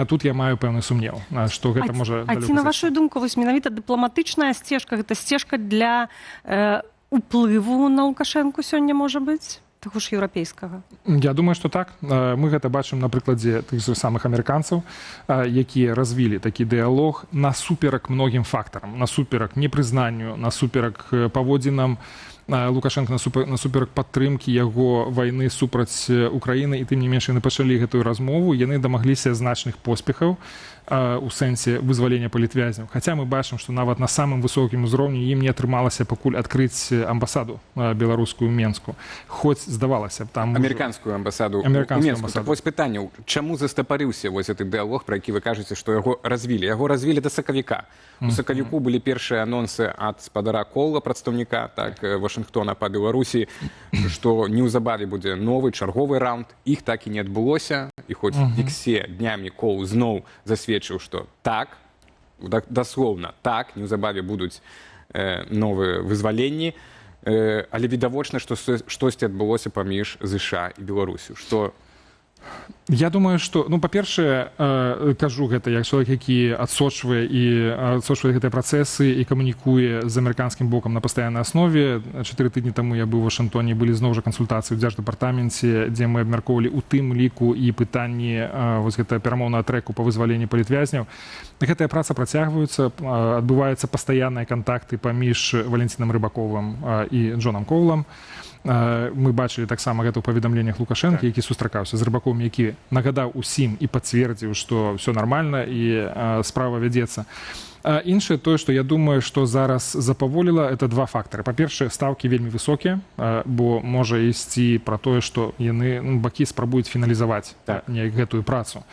Тут я маю пэўны сумнеў, што гэта можа... А ці на вашу думку, вось менавіта дыпламатычная сцежка, гэта сцежка для уплыву на Лукашэнку сёння можа быць? Таго ж еўрапейскага. Я думаю, што так. Мы гэта бачым на прыкладзе тых же самых амерыканцаў, якія развілі такі дыялог насуперак многім фактарам, насуперак непрызнанню, насуперак паводзінам Лукашенко, насуперак падтрымкі яго вайны супраць Украіны, і тым не менш яны пачалі гэтую размову, яны дамагліся значных поспехаў у сэнсе вызвалення палітвязняў. Хаця мы бачым, што нават на самым высокім узроўні ім не атрымалася пакуль адкрыць амбасаду беларускую ў Менску. Хоць здавалася б там... Амерыканскую амбасаду ў Менску. Так вось пытанне, чаму застапарыўся вось гэты дыялог, пра які вы кажаце, што яго развілі? Яго развілі да сакавіка. У сакавіку былі першыя анонсы ад спадара Кола, прадстаўніка Вашынгтона па Беларусі, што неўзабаве будзе новы чарговы раунд. Іх так і не адбылося. І хоць Діксе днямі Кол зноў засведчыў, што так, даслоўна так, неўзабаве будуць новыя вызваленні, але відавочна, што штосьці адбылося паміж ЗША і Беларусю. Што... Я думаю, што, ну, па-першае, кажу гэта як чалавек, які адсочвае гэтыя працэсы і камунікуе з амерыканскім бокам на пастаяннай аснове. 4 тыдні таму я быў у Вашынгтоне, былі зноў жа кансультацыі ў дзярждэпартаменце, дзе мы абмяркоўвалі ў тым ліку і пытанні вось гэта перамоўнага трэку па вызваленні палітвязняў. Гэтая праца працягваецца, адбываюцца пастаянныя кантакты паміж Валентинам Рыбаковым і Джонам Коулам. Мы бачылі таксама гэта ў паведамленнях Лукашэнкі, які сустракаўся з Рыбаковым, які нагадаў усім і пацвердзіў, што ўсё нармальна і справа вядзецца. Іншае тое, што я думаю, што зараз запаволіла, это два фактары. Па-першае, стаўкі вельмі высокія, бо можа ісці пра тое, што яны, бакі спрабуюць фіналізаваць гэтую працу.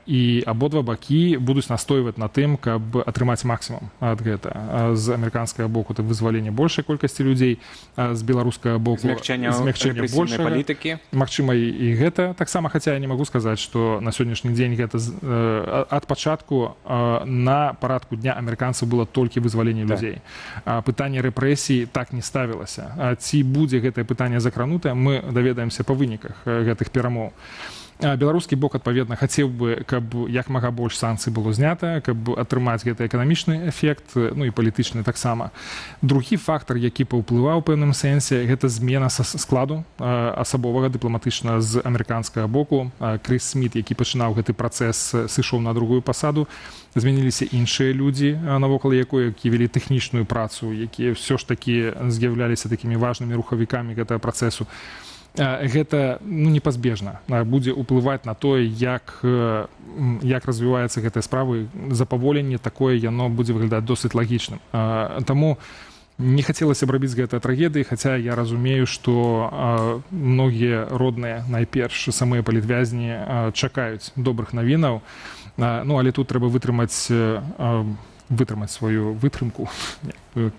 І абодва бакі будуць настойваць на тым, каб атрымаць максімум ад гэта. З амерыканскага боку это вызваленне большай колькасці людзей, з беларускага боку змягчэнне рэпрэсіўнай палітыкі. Магчыма, і гэта таксама, хаця я не магу сказаць, што на сённяшні дзень гэта ад пачатку на парадку дня амерыканцаў было толькі вызваленне людзей. Пытанне рэпрэсій так не ставілася. Ці будзе гэтае пытанне закранутае, мы даведаемся па выніках гэтых перамоў. Беларускі бок, адпаведна, хацеў бы, каб як мага больш санкцый было знята, каб атрымаць гэты эканамічны эфект, ну і палітычны таксама. Другі фактар, які паўплываў у пэўным сэнсе, гэта змена складу асабовага дыпламатычна з амерыканскага боку. Крыс Сміт, які пачынаў гэты працэс, сышоў на другую пасаду. Змяніліся іншыя людзі, навокал якой, які вялі тэхнічную працу, якія ўсё ж такі з'яўляліся такімі важнымі рухавікамі гэтага працэсу. Гэта непазбежна будзе ўплываць на тое, як развіваецца гэтая справа. Запаволенне такое яно будзе выглядаць досыць лагічным. Таму не хацелася б рабіць гэтай трагедыі, хаця я разумею, што многія родныя, найперш самыя палітвязні, чакаюць добрых навінаў. Ну, але тут трэба вытрымаць сваю вытрымку,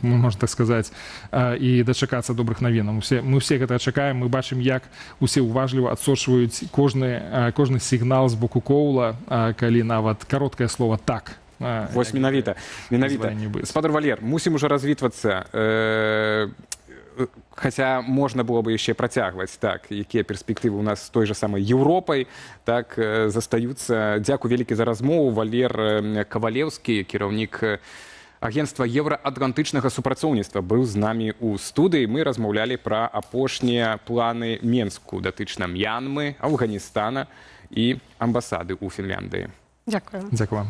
можна так сказаць, і дачакацца добрых навінаў. Мы ўсе гэта чакаем, мы бачым, як усе уважліва адсочваюць кожны сігнал з боку Коула, калі нават кароткае слово «так». Вось менавіта. Спадар Валер, мусім ужо развітвацца. Хаця можна было бы яшчэ працягваць, так, якія перспектывы ў нас з той жа самай Еўропай, так, застаюцца. Дзякуй вялікі за размову. Валер Кавалеўскі, кіраўнік агенцтва еўраатлантычнага супрацоўніцтва, быў з намі ў студыі. Мы размаўлялі пра апошнія планы Менску датычна М'янмы, Афганістана і амбасады ў Фінляндыі. Дзякую. Дзякую вам.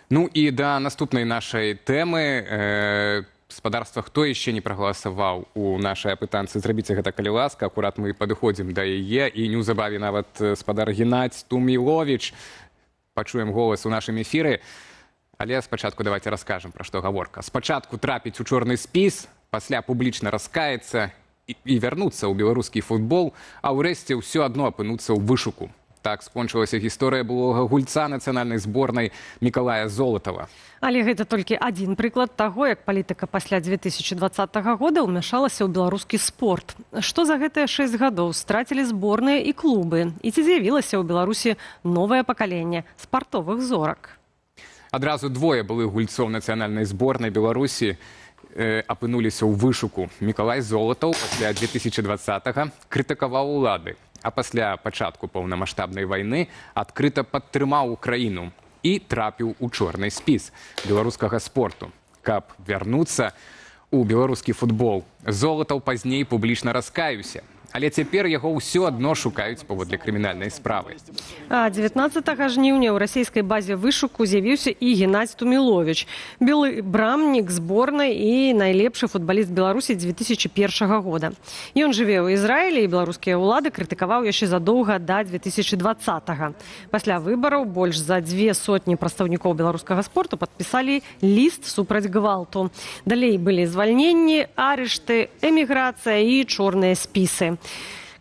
Ну і да наступнай нашай тэмы. Спадарства, хто яшчэ не прагаласаваў у нашай апытанцы, зрабіце гэта, калі ласка. Акурат мы падыходзім да яе, і неўзабаве нават спадар Геннадзь Туміловіч пачуем голас у нашым эфіры. Але спачатку давайте раскажам, пра што гаворка. Спачатку трапіць у чорны спіс, пасля публічна раскаяцца і вярнуцца ў беларускі футбол, а ўрэшце ўсё адно апынуцца ў вышуку. Так скончылася гісторыя былога гульца нацыянальнай зборнай Мікалая Золатава. Але гэта толькі адзін прыклад таго, як палітыка пасля 2020 года ўмяшалася ў беларускі спорт. Што за гэтыя 6 гадоў страцілі зборныя і клубы? І ці з'явілася ў Беларусі новае пакаленне спартовых зорак? Адразу двое былых гульцоў нацыянальнай зборнай Беларусі апынуліся ў вышуку. Мікалай Золатаў пасля 2020-го крытыкаваў улады, а пасля пачатку паўнамаштабнай вайны адкрыта падтрымаў Украіну і трапіў у чорны спіс беларускага спорту. Каб вярнуцца ў беларускі футбол, Золатаў пазней публічна раскаюся. Але цяпер яго ўсё адно шукаюць паводле крымінальнай справы. А 19 жніўня ў расійскай базе вышуку з'явіўся і Геннадзь Туміловіч, белы брамнік зборнай і найлепшы футбаліст Беларусі 2001 года. Ён жыве ў Ізраілі, і беларускія ўлады крытыкаваў яшчэ задоўга да 2020-го. Пасля выбараў больш за 200 прадстаўнікоў беларускага спорту падпісалі ліст супраць гвалту. Далей былі звальненні, арышты, эміграцыя і чорныя спісы.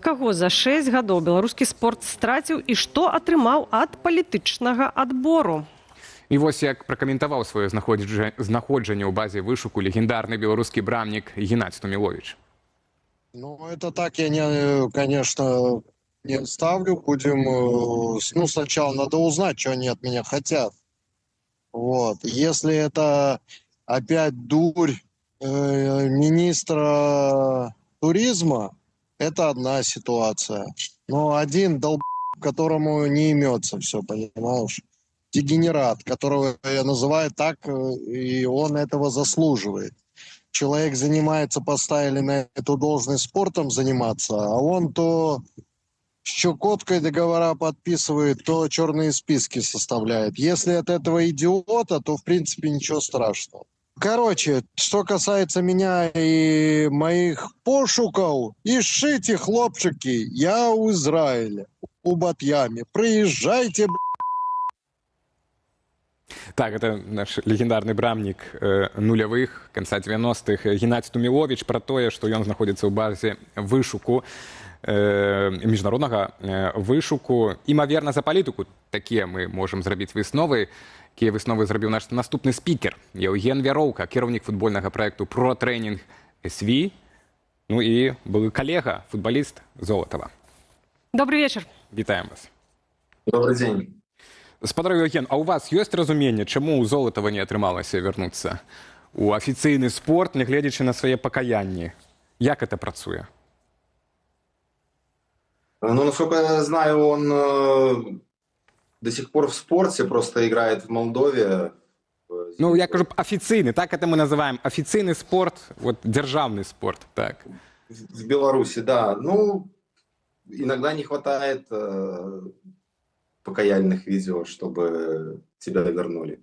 Каго за 6 гадоў беларускі спорт страціў і што атрымаў ад палітычнага адбору? І вось як пракаментаваў сваё знаходжанне ў базе вышуку легендарны беларускі брамнік Геннадзь Туміловіч. Ну, это так я, конечно, не ставлю. Будем, сначала надо узнать, что они от меня хотят. Вот. Если это опять дурь министра туризма, это одна ситуация. Но один которому не имется все, понимаешь? Дегенерат, которого я называю так, и он этого заслуживает. Человек занимается, поставили на эту должность спортом заниматься, а он то с Чукоткой договора подписывает, то черные списки составляет. Если от этого идиота, то в принципе ничего страшного. Короче, что касается меня и моих пошуков, ищите, хлопчики, я у Израиля, у Батьями. Приезжайте, Так, это наш легендарны брамнік нулявых, канца 90-х, Геннадзь Туміловіч, пра тое, што ён знаходзіцца ў базе вышуку, міжнароднага вышуку. Імаверна, за палітыку такія мы можам зрабіць высновы. Якія высновы зрабіў наш наступны спікер Еўген Вяроўка, кіраўнік футбольнага праекту «Про-трэнінг СВ», ну і былы калега, футбаліст Золатава. Добрый вечер. Вітаем вас. Добрый день. Спадар Еўген, а у вас ёсць разуменне, чаму ў Золатава не атрымалася вярнуцца у афіцыйны спорт, нягледзячы на свае пакаянні? Як это працуе? Ну, насколько я знаю, он до сих пор в спорте, просто играет в Молдове. Ну, я кажу официальный, так это мы называем. Официальный спорт, вот державный спорт, так. В Беларуси, да. Ну, иногда не хватает покаяльных видео, чтобы тебя вернули.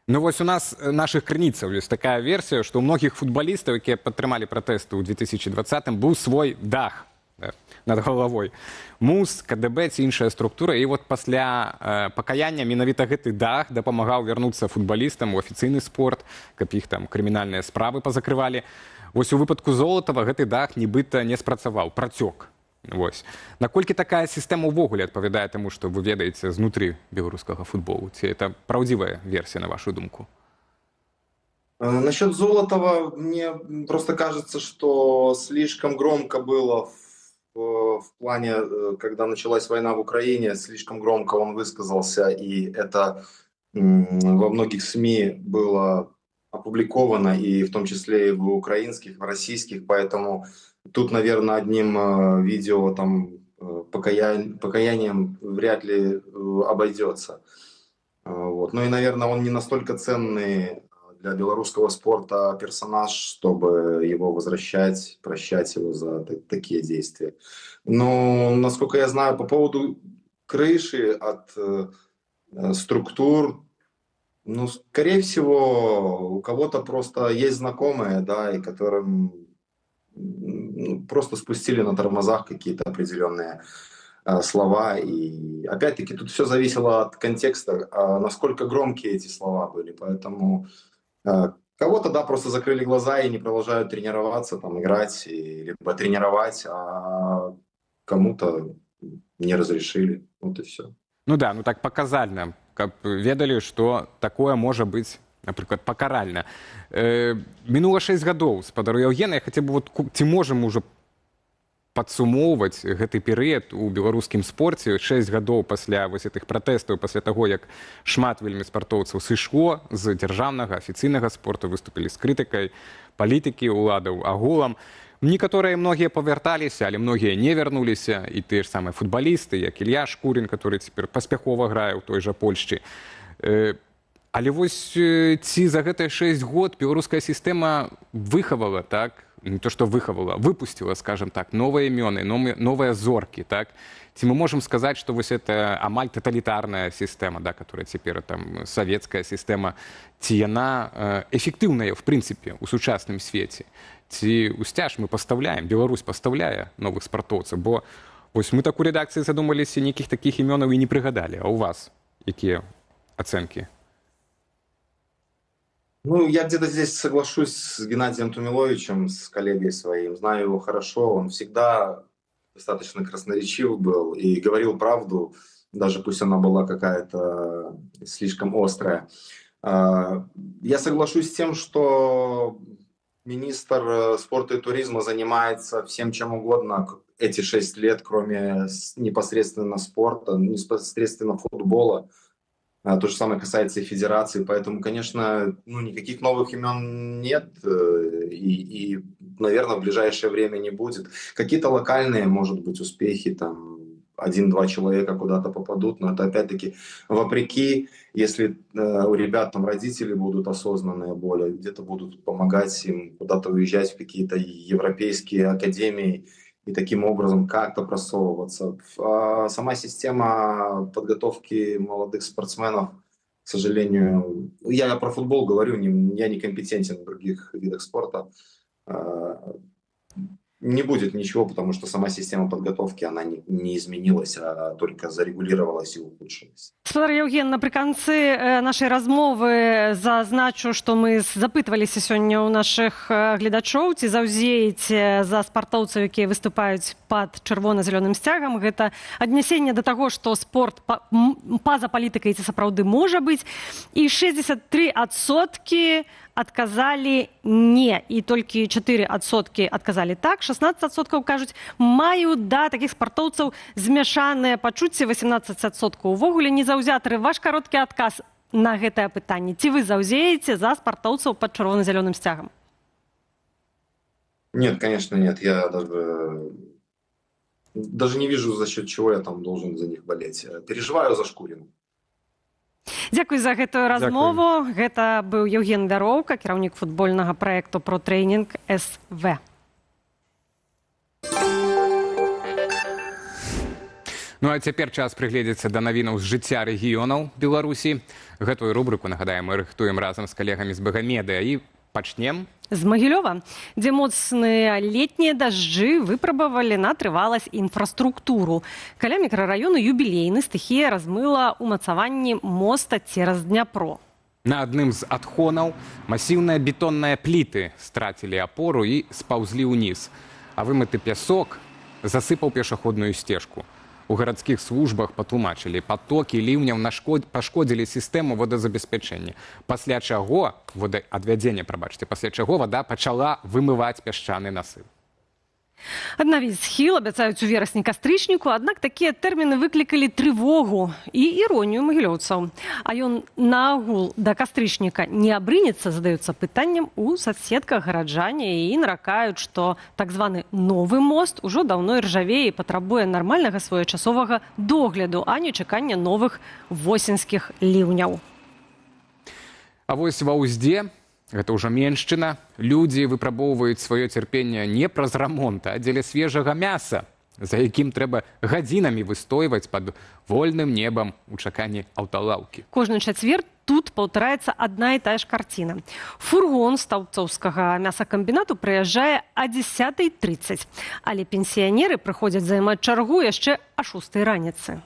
Ну, вот у нас, наших крыніцаў, есть такая версия, что у многих футболистов, которые падтрымалі протесты ў 2020-м, был свой дах над головой. МУС, КДБ ці іншая структура. І вот пасля пакаяння менавіта гэты дах дапамагаў вярнуцца футбалістам у афіцыйны спорт, каб іх там крымінальныя справы пазакрывалі. Вось у выпадку Золатава гэты дах нібыта не спрацаваў, працёк. Вось. Наколькі такая сістэма ўвогуле адпавядае таму, што вы ведаеце знутры беларускага футболу? Ці это правдзівая версія, на вашу думку? Насчет Золотова, мне просто кажется, что слишком громко было в плане, когда началась война в Украине, слишком громко он высказался, и это во многих СМИ было опубликовано, и в том числе и в украинских, в российских, поэтому тут, наверное, одним видео там покаянием вряд ли обойдется. Вот. Ну и, наверное, он не настолько ценный для белорусского спорта персонаж, чтобы его возвращать, прощать его за такие действия. Но, насколько я знаю, по поводу крыши от структур, ну, скорее всего, у кого-то просто есть знакомые, да, и которым просто спустили на тормозах какие-то определенные слова. И опять-таки тут все зависело от контекста, насколько громкие эти слова были. Поэтому кого-то, да, просто закрыли глаза и не продолжают тренироваться, там, играть, либо тренировать, а кому-то не разрешили. Вот и все. Ну да, ну так паказальна, каб ведалі, што такое можа быць, напрыклад, пакаральна. Мінула 6 гадоў, спадару Яўгена, я хацеў бы, вот, ці можам ужо падсумоўваць гэты перыяд у беларускім спорце 6 гадоў пасля вось гэтых пратэстаў, пасля таго, як шмат вельмі спартоўцаў сышло з дзяржаўнага, афіцыйнага спорту, выступілі з крытыкай палітыкі, уладаў агулам. Некаторыя многія павярталіся, але многія не вярнуліся, і тыя ж самыя футбалісты, як Ілья Шкурін, который цяпер паспяхова грае ў той жа Польшчы. Але вось ці за гэтыя 6 год беларуская сістэма выхавала, так, не то, што выхавала, выпусціла, скажем так, новыя імёны, новыя зоркі, так? Ці мы можам сказаць, што вось это амаль таталітарная сістэма, да, которая цяпер там савецкая сістэма, ці яна эфектыўная, в прынцыпе, у сучасным свеце? Ці ўсцяж мы пастаўляем, Беларусь пастаўляе новых спартоўцаў, бо вось мы так у рэдакцыі задумаліся, нейкіх такіх імёнаў і не прыгадалі, а у вас якія ацэнкі? Ну, я где-то здесь соглашусь с Геннадием Тумиловичем, с коллегой своим. Знаю его хорошо. Он всегда достаточно красноречив был и говорил правду, даже пусть она была какая-то слишком острая. Я соглашусь с тем, что министр спорта и туризма занимается всем чем угодно эти 6 лет, кроме непосредственно спорта, непосредственно футбола. То же самое касается и федерации, поэтому, конечно, никаких новых имен нет и, наверное, в ближайшее время не будет. Какие-то локальные, может быть, успехи, там, 1-2 человека куда-то попадут, но это, опять-таки, вопреки, если у ребят там родители будут осознанные более, где-то будут помогать им куда-то уезжать в какие-то европейские академии, и таким образом как-то просовываться. А сама система подготовки молодых спортсменов, к сожалению, я про футбол говорю, я не компетентен в других видах спорта, не будет ничего, потому что сама система подготовки, она не изменилась, а только зарегулировалась и ухудшилась. Спадар Яўген, напрыканцы нашай размовы зазначу, што мы запытваліся сёння ў нашых гледачоў, ці заўзееце за спартоўцаў, якія выступаюць пад чырвона-зялёным сцягам. Гэта аднясенне да таго, што спорт па-за палітыкай ці сапраўды можа быць. І 63% адказалі не, і толькі 4% адказалі так, 16% кажуць, маю да такіх спартоўцаў змяшаныя пачуцці, 18% увогуле не заўзятары. Ваш кароткі адказ на гэтае пытанне. Ці вы заўзееце за спартоўцаў пад чырвона-зялёным сцягам? Нет, конечно, нет. Я даже не вижу, за счет чего я там должен за них болеть. Переживаю за Шкурина. Дзякуй за гэтую размову. Гэта быў Яўген Вяроўка, кіраўнік футбольнага праекту «Про тренінг СВ». Ну а цяпер час прыгледзецца да навінаў з жыцця рэгіёнаў Беларусі. Гэтую рубрыку, нагадаем, мы рыхтуем разам з калегамі з Багамедыя і пачнем з Магілёва, дзе моцныя летнія дажджы выпрабавалі на трываласць інфраструктуру. Каля мікрараёну Юбілейны стыхія размыла ўмацаванні моста цераз Дняпро. На адным з адхонаў масіўныя бетонныя пліты страцілі апору і спаўзлі ўніз, а вымыты пясок засыпаў пешаходную сцежку. У гарадскіх службах патлумачылі, патокі ліўняў пашкодзілі сістэму водазабеспячэння. Пасля чаго вада пачала вымываць пясчаны насып. Аднавіць схіл абяцаюць у верасні-кастрычніку, аднак такія тэрміны выклікалі трывогу і іронію магілёўцаў. А ён наогул да кастрычніка не абрынецца, задаюцца пытаннем у соцсетках гараджане і наракаюць, што так званы новы мост ужо даўно іржавее і патрабуе нармальнага своечасовага догляду, а не чакання новых восеньскіх ліўняў. А вось ва ўздзе, гэта ўжо Меншчына, людзі выпрабоўваюць сваё цярпенне не праз рамонт, а дзеля свежага мяса, за якім трэба гадзінамі выстойваць пад вольным небам у чаканні аўталаўкі. Кожны чацвер тут паўтараецца адна і тая ж карціна. Фургон стаўбцоўскага мясакамбінату прыязджае о 10:30, але пенсіянеры прыходзяць займаць чаргу яшчэ о 6 раніцы.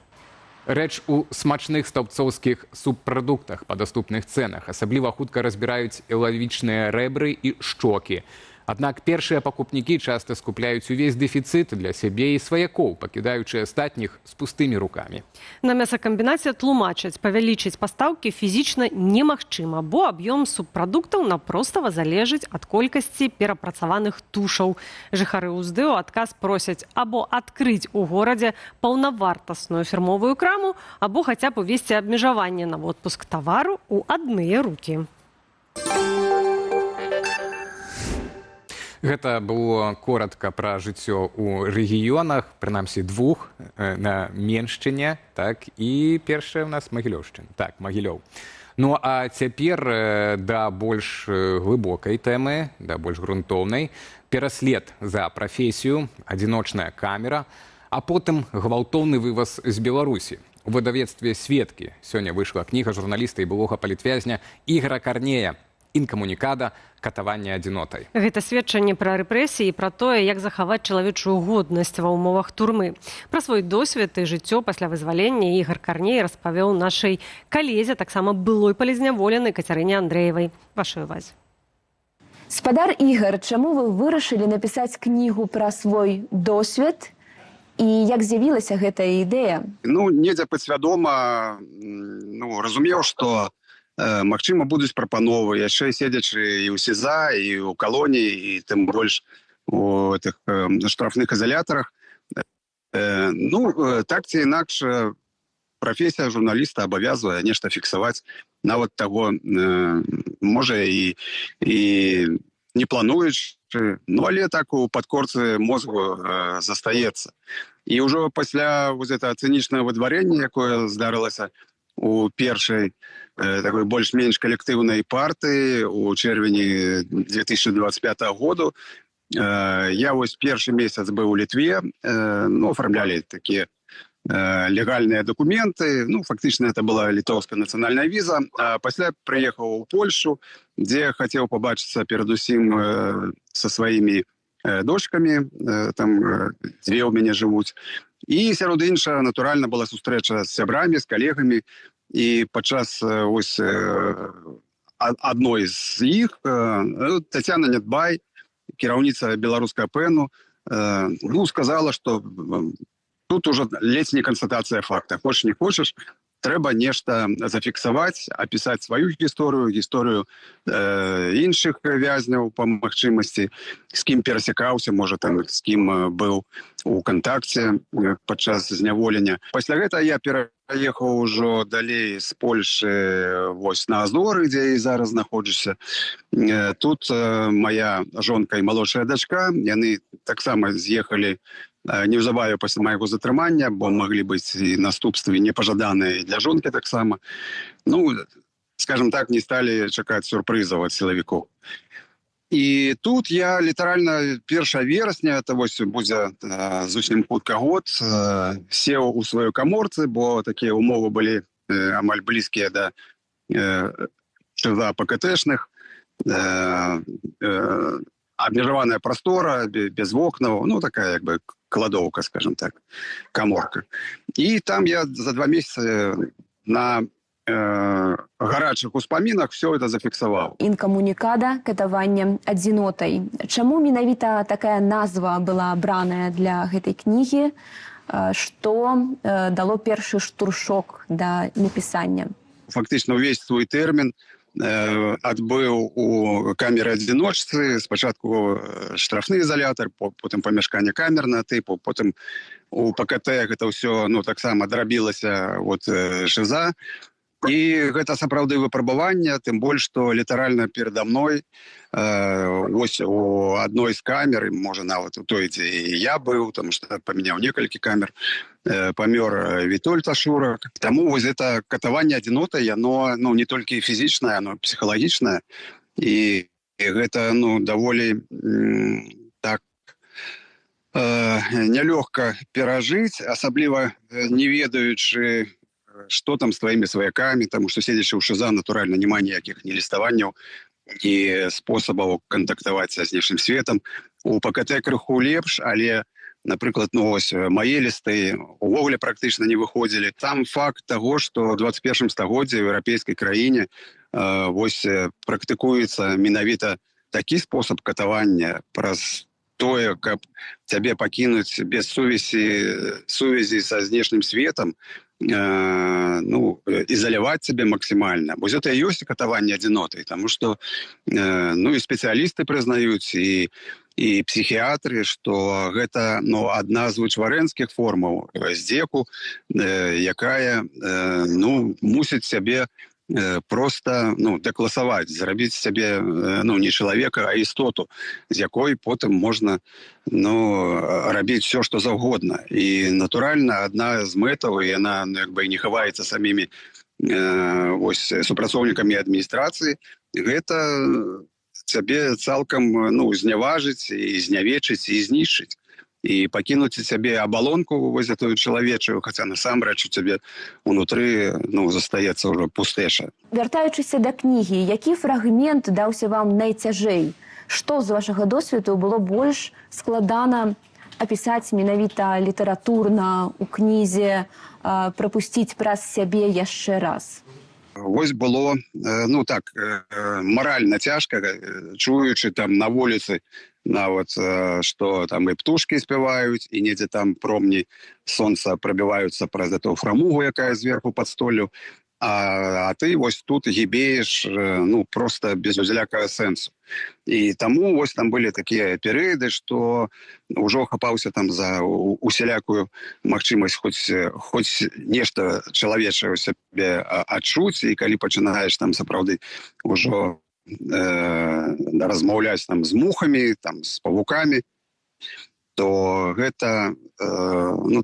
Рэч у смачных стаўбцоўскіх субпрадуктах па даступных цэнах. Асабліва хутка разбіраюць лавічныя рэбры і шчокі. Аднак першыя пакупнікі часта скупляюць увесь дэфіцыт для сябе і сваякоў, пакідаючы астатніх з пустымі рукамі. На мясакамбінаце тлумачаць, павялічыць пастаўкі фізічна немагчыма, бо аб'ём субпрадуктаў напростава залежыць ад колькасці перапрацаваных тушаў. Жыхары УЗДО адказ просяць або адкрыць у горадзе паўнавартасную фірмовую краму, або хаця б увесці абмежаванне на водпуск тавару ў адныя рукі. Гэта было коротка пра жыццё ў рэгіёнах, прынамсі двух, на Меншчыне, так, і першая ў нас Магілёўшчына. Так, Магілёў. Ну, а цяпер да больш глыбокай тэмы, да больш грунтоўнай. Пераслед за прафесію, адзіночная камера, а потым гвалтоўны вываз з Беларусі. У выдавецтве «Сведкі» сёння выйшла кніга журналіста і былога палітвязня Ігора Карнея «Інкамунікада. Катаванне адзінотай». Гэта сведчанне пра рэпрэсіі і пра тое, як захаваць чалавечую годнасць ва ўмовах турмы. Пра свой досвед і жыццё пасля вызвалення Ігар Карней распавёў нашай калезе, таксама былой палізняволенай Кацярыне Андрэевай. Вашай увазе. Спадар Ігар, чаму вы вырашылі напісаць кнігу пра свой досвед і як з'явілася гэтая ідэя? Недзе падсвядома разумеў, што магчыма, будуць прапановы, яшчэ седзячы і ў СІЗА, і ў калоніі, і тым больш у штрафных изолятарах. Так ці інакш, прафесія журналіста абавязвае нешта фіксаваць, нават таго, можа, і не плануючы, але так у падкорцы мозгу застаецца. І ўжо пасля цынічнае выдварэння, якое здарылася у першай такой больш-менш калектыўнай партыі у чэрвені 2025 году. Я першы месяц быў у Літве, оформлялі такія легальныя документы. Фактычна это была літоўская нацыянальная віза. А пасля прыехаў у Польшу, дзе хацеў пабачыцца перадусім са сваімі дочкамі, там дзве ў мяне жывуць. І сярод іншага, натуральна, была сустрэча з сябрамі, з калегамі. І падчас адной з іх Тацяна Нядбай, кіраўніца беларускага ПЭНу, сказала, што тут ужо ледзь не канстатацыя факта. Хочаш не хочаш, трэба нешта зафіксаваць, апісаць сваю гісторыю іншых вязняў па магчымасці, з кім перасякаўся, можа, з кім быў у кантакце падчас зняволення. Пасля гэта я пераехаў ужо далей з Польшы на Азоры, дзе і зараз знаходжуся. Тут моя жонка і малодшая дачка, яны таксама з'ехалі неўзабаве пасля майго затрымання, бо маглі быць і наступствы непажаданыя для жонкі таксама. Скажем так, не сталі чакаць сюрпрызаў ад сілавікоў. І тут я літаральна 1 верасня, это будзе зусім хутка год, сеў у сваёй каморцы, бо такія умовы былі амаль блізкія да ШЗА ПКТшных, абмежаваная прастора, без вокнаў, такая як бы кладоўка, скажем так, каморка. І там я за 2 месяцы на гарачых успамінах все это зафіксаваў. Інкамунікада, катаванне адзінотай. Чаму менавіта такая назва была абраная для гэтай кнігі? Што дало першы штуршок да напісання? Фактычна ўвесь свой тэрмін адбыў у камеры адзіночцы. Спачатку штрафны изолятар, потым памяшканне камернага тыпу, потым у ПКТ гэта ўсё таксама драбілася ШЗА. І гэта сапраўды выпрабаванне, тым больш, што літаральна перада мной у адной з камер, можа нават у той, дзе і я быў, таму што памяняў некалькі камер, памёр Вітольд Ашурак. Таму гэта катаванне адзінотай, яно не толькі фізічнае, яно псіхалагічнае. І гэта даволі так нялёгка перажыць, асабліва не ведаючы, што там з тваімі сваякамі, таму што седзячы ў ШЗА, натуральна, няма ніякіх ні ліставанняў, ні спосабаў кантактаваць са знешнім светам. У ПКТ крыху лепш, але, напрыклад, мае лісты увогуле практычна не выходзілі. Там факт таго, што ў 21 стагоддзі ў еўрапейскай краіне практыкуецца менавіта такі спосаб катавання праз тое, каб цябе пакінуць без сувязі са знешнім светам, изолировать себя максимально. Вот это и есть катаванне адзінотай, потому что и специалисты признаюць, и психиатры, что гэта одна з вычварэнскіх формаў здзеку, якая мусіць сябе просто декласаваць, зрабіць сябе не чалавека, а істоту, з якой потым можна рабіць все, што заўгодна. І натуральна, адна з мэтаў, і яна не хаваецца самімі супрацоўнікамі адміністрацыі, гэта цябе цалкам зняважыць і знявечыць і знішчыць. І пакінуць сябе абалонку гэтую чалавечую, хаця насамрэч у цябе унутры застаецца ўжо пустэча. Вяртаючыся да кнігі, які фрагмент даўся вам найцяжэй? Што з вашага досведу было больш складана апісаць менавіта літаратурна у кнізе, прапусціць праз сябе яшчэ раз? Вось было, маральна цяжка, чуючы там на вуліцы, нават, што там і птушкі спяваюць, і недзе там промні сонца прабіваюцца праз эту фрамугу, якая зверху пад столлю, а ты вось тут гібееш, просто без усялякага сэнсу. І таму вось там былі такія перыяды, што ўжо хапаўся там за усялякую магчымасць хоць нешта чалавечае ў сябе адчуць, і калі пачынаеш там сапраўды ўжо размаўляць там з мухамі, там з павукамі, то гэта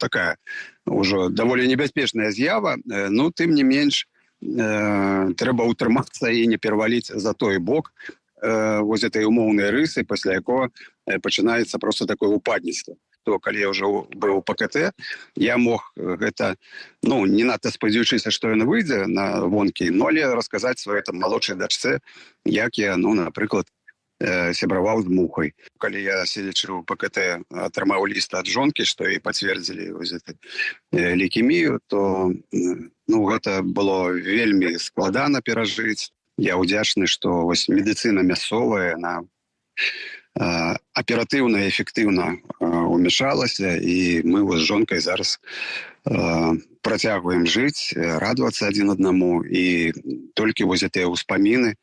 такая ўжо даволі небяспечная з'ява, тым не менш трэба ўтрымацца і не пераваліць за той бок вось этой умоўнай рысы, пасля якога пачынаецца просто такое упадніцтва. То калі я ўжо быў у ПКТ, я мог гэта, не надта спадзяючыся, што ён выйдзе на вонкі, але расказаць сваёй там малодшай дачцэ, як я, напрыклад, сябраваў з мухай. Калі я, седзячы ў ПКТ, атрымаў ліст ад жонкі, што і пацвердзілі лейкемію, то гэта было вельмі складана перажыць. Я ўдзячны, што медыцына мясцовая, яна аператыўна і эфектыўна умешалася, і мы з жонкай зараз працягваем жыць, радавацца адзін аднаму, і толькі вось гэтыя ўспаміны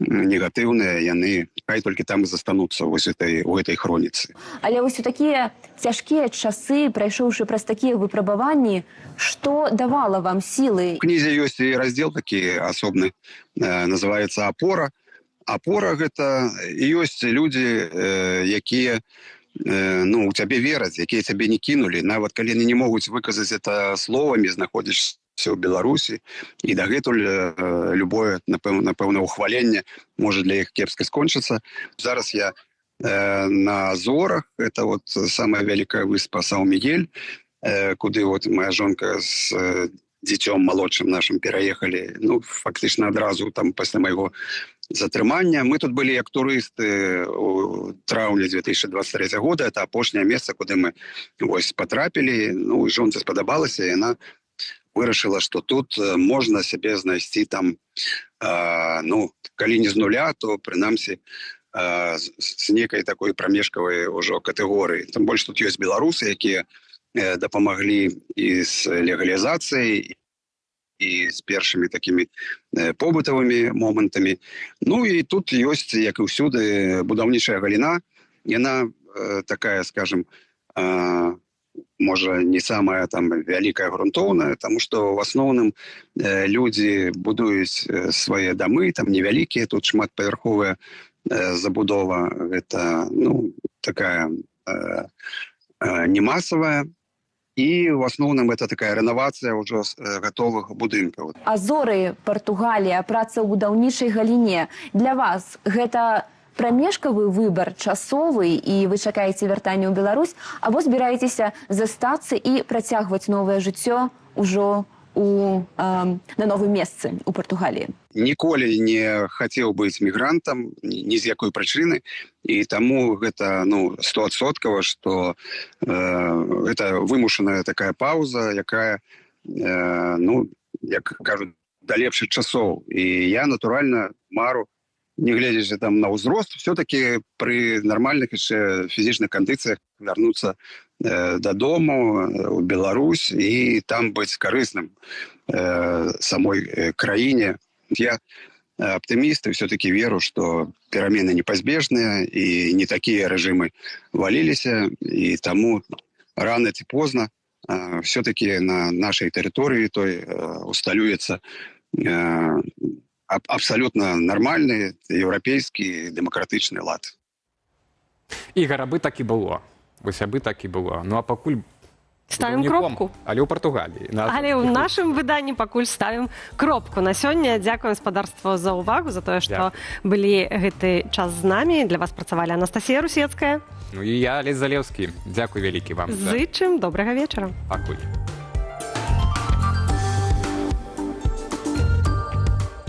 негатыўныя, яны хай толькі там і застануцца у гэтай хроніцы. Але вось у такія цяжкія часы, прайшоўшы праз такія выпрабаванні, што давала вам сілы? У кнізе ёсць і раздзел такі асобны, называецца «Апора». Апора – гэта ёсць людзі, якія у цябе вераць, якія цябе не кінулі. Нават калі яны не могуць выказаць это словамі, знаходзішся ў Беларусі, і дагэтуль любое, напэўна, ухваленне можа для іх кепска скончыцца. Зараз я на Азорах, это самая вялікая выспа Сан-Мігель, куды моя жонка з дзіцём малодшым нашым пераехалі, фактычна адразу там пасля майго затрымання. Мы тут былі як турысты у траўні 2023 года. Это апошняе месца, куды мы патрапілі. Жонцы спадабалася, і яна вырашыла, што тут можна сябе знайсці там, калі не з нуля, то прынамсі з некай такой прамежкавай ужо катэгорыі. Тым больш тут ёсць беларусы, якія дапамаглі і з легалізацыяй, і з першымі такімі побытавымі момантамі. І тут ёсць, як і ўсюды, будаўнічая галіна. Яна такая, скажем, можа, не самая там вялікая грунтоўная, таму што в асноўным людзі будуюць свае дамы, там невялікія, тут шматпавярховая забудова. Гэта, такая не масавая. І в асноўным это такая рэновацыя ўжо гатовых будынкаў. Азоры, Партугалія, праца ў будаўнічай галіне. Для вас гэта прамежкавы выбар, часовы, і вы чакаеце вяртання ў Беларусь, або збіраецеся застацца і працягваць новае жыццё ўжо на новым месцы у Партугаліі? Ніколі не хацеў быць мігрантам, ні з якой прычыны, і таму гэта 100%, што гэта вымушаная такая паўза, якая, як кажуць, да лепшых часоў. І я, натуральна, мару не глядячи там на ўзрост, все-таки при нормальных еще фізічных кандыцыях вярнуцца дадому у Беларусь і там быць карысным самой краіне. Я оптимист и все-таки веру, что перемены непозбежные и не такие режимы валились, и тому рано или поздно все-таки на нашей территории той усталюется абсолютно нормальный европейский демократичный лад. Ігор, аби так і було. Ось аби так і було. Ну а пакуль ставим кропку. Але ў Партугаліі. Але ў нашым выданні пакуль ставім кропку. На сёння дзякуем спадарству за ўвагу, за тое, што былі гэты час з намі. Для вас працавалі Анастасія Русецкая. Ну і я, Алесь Залеўскі. Дзякуй вялікі вам. Зычым добрага вечара. Пакуль.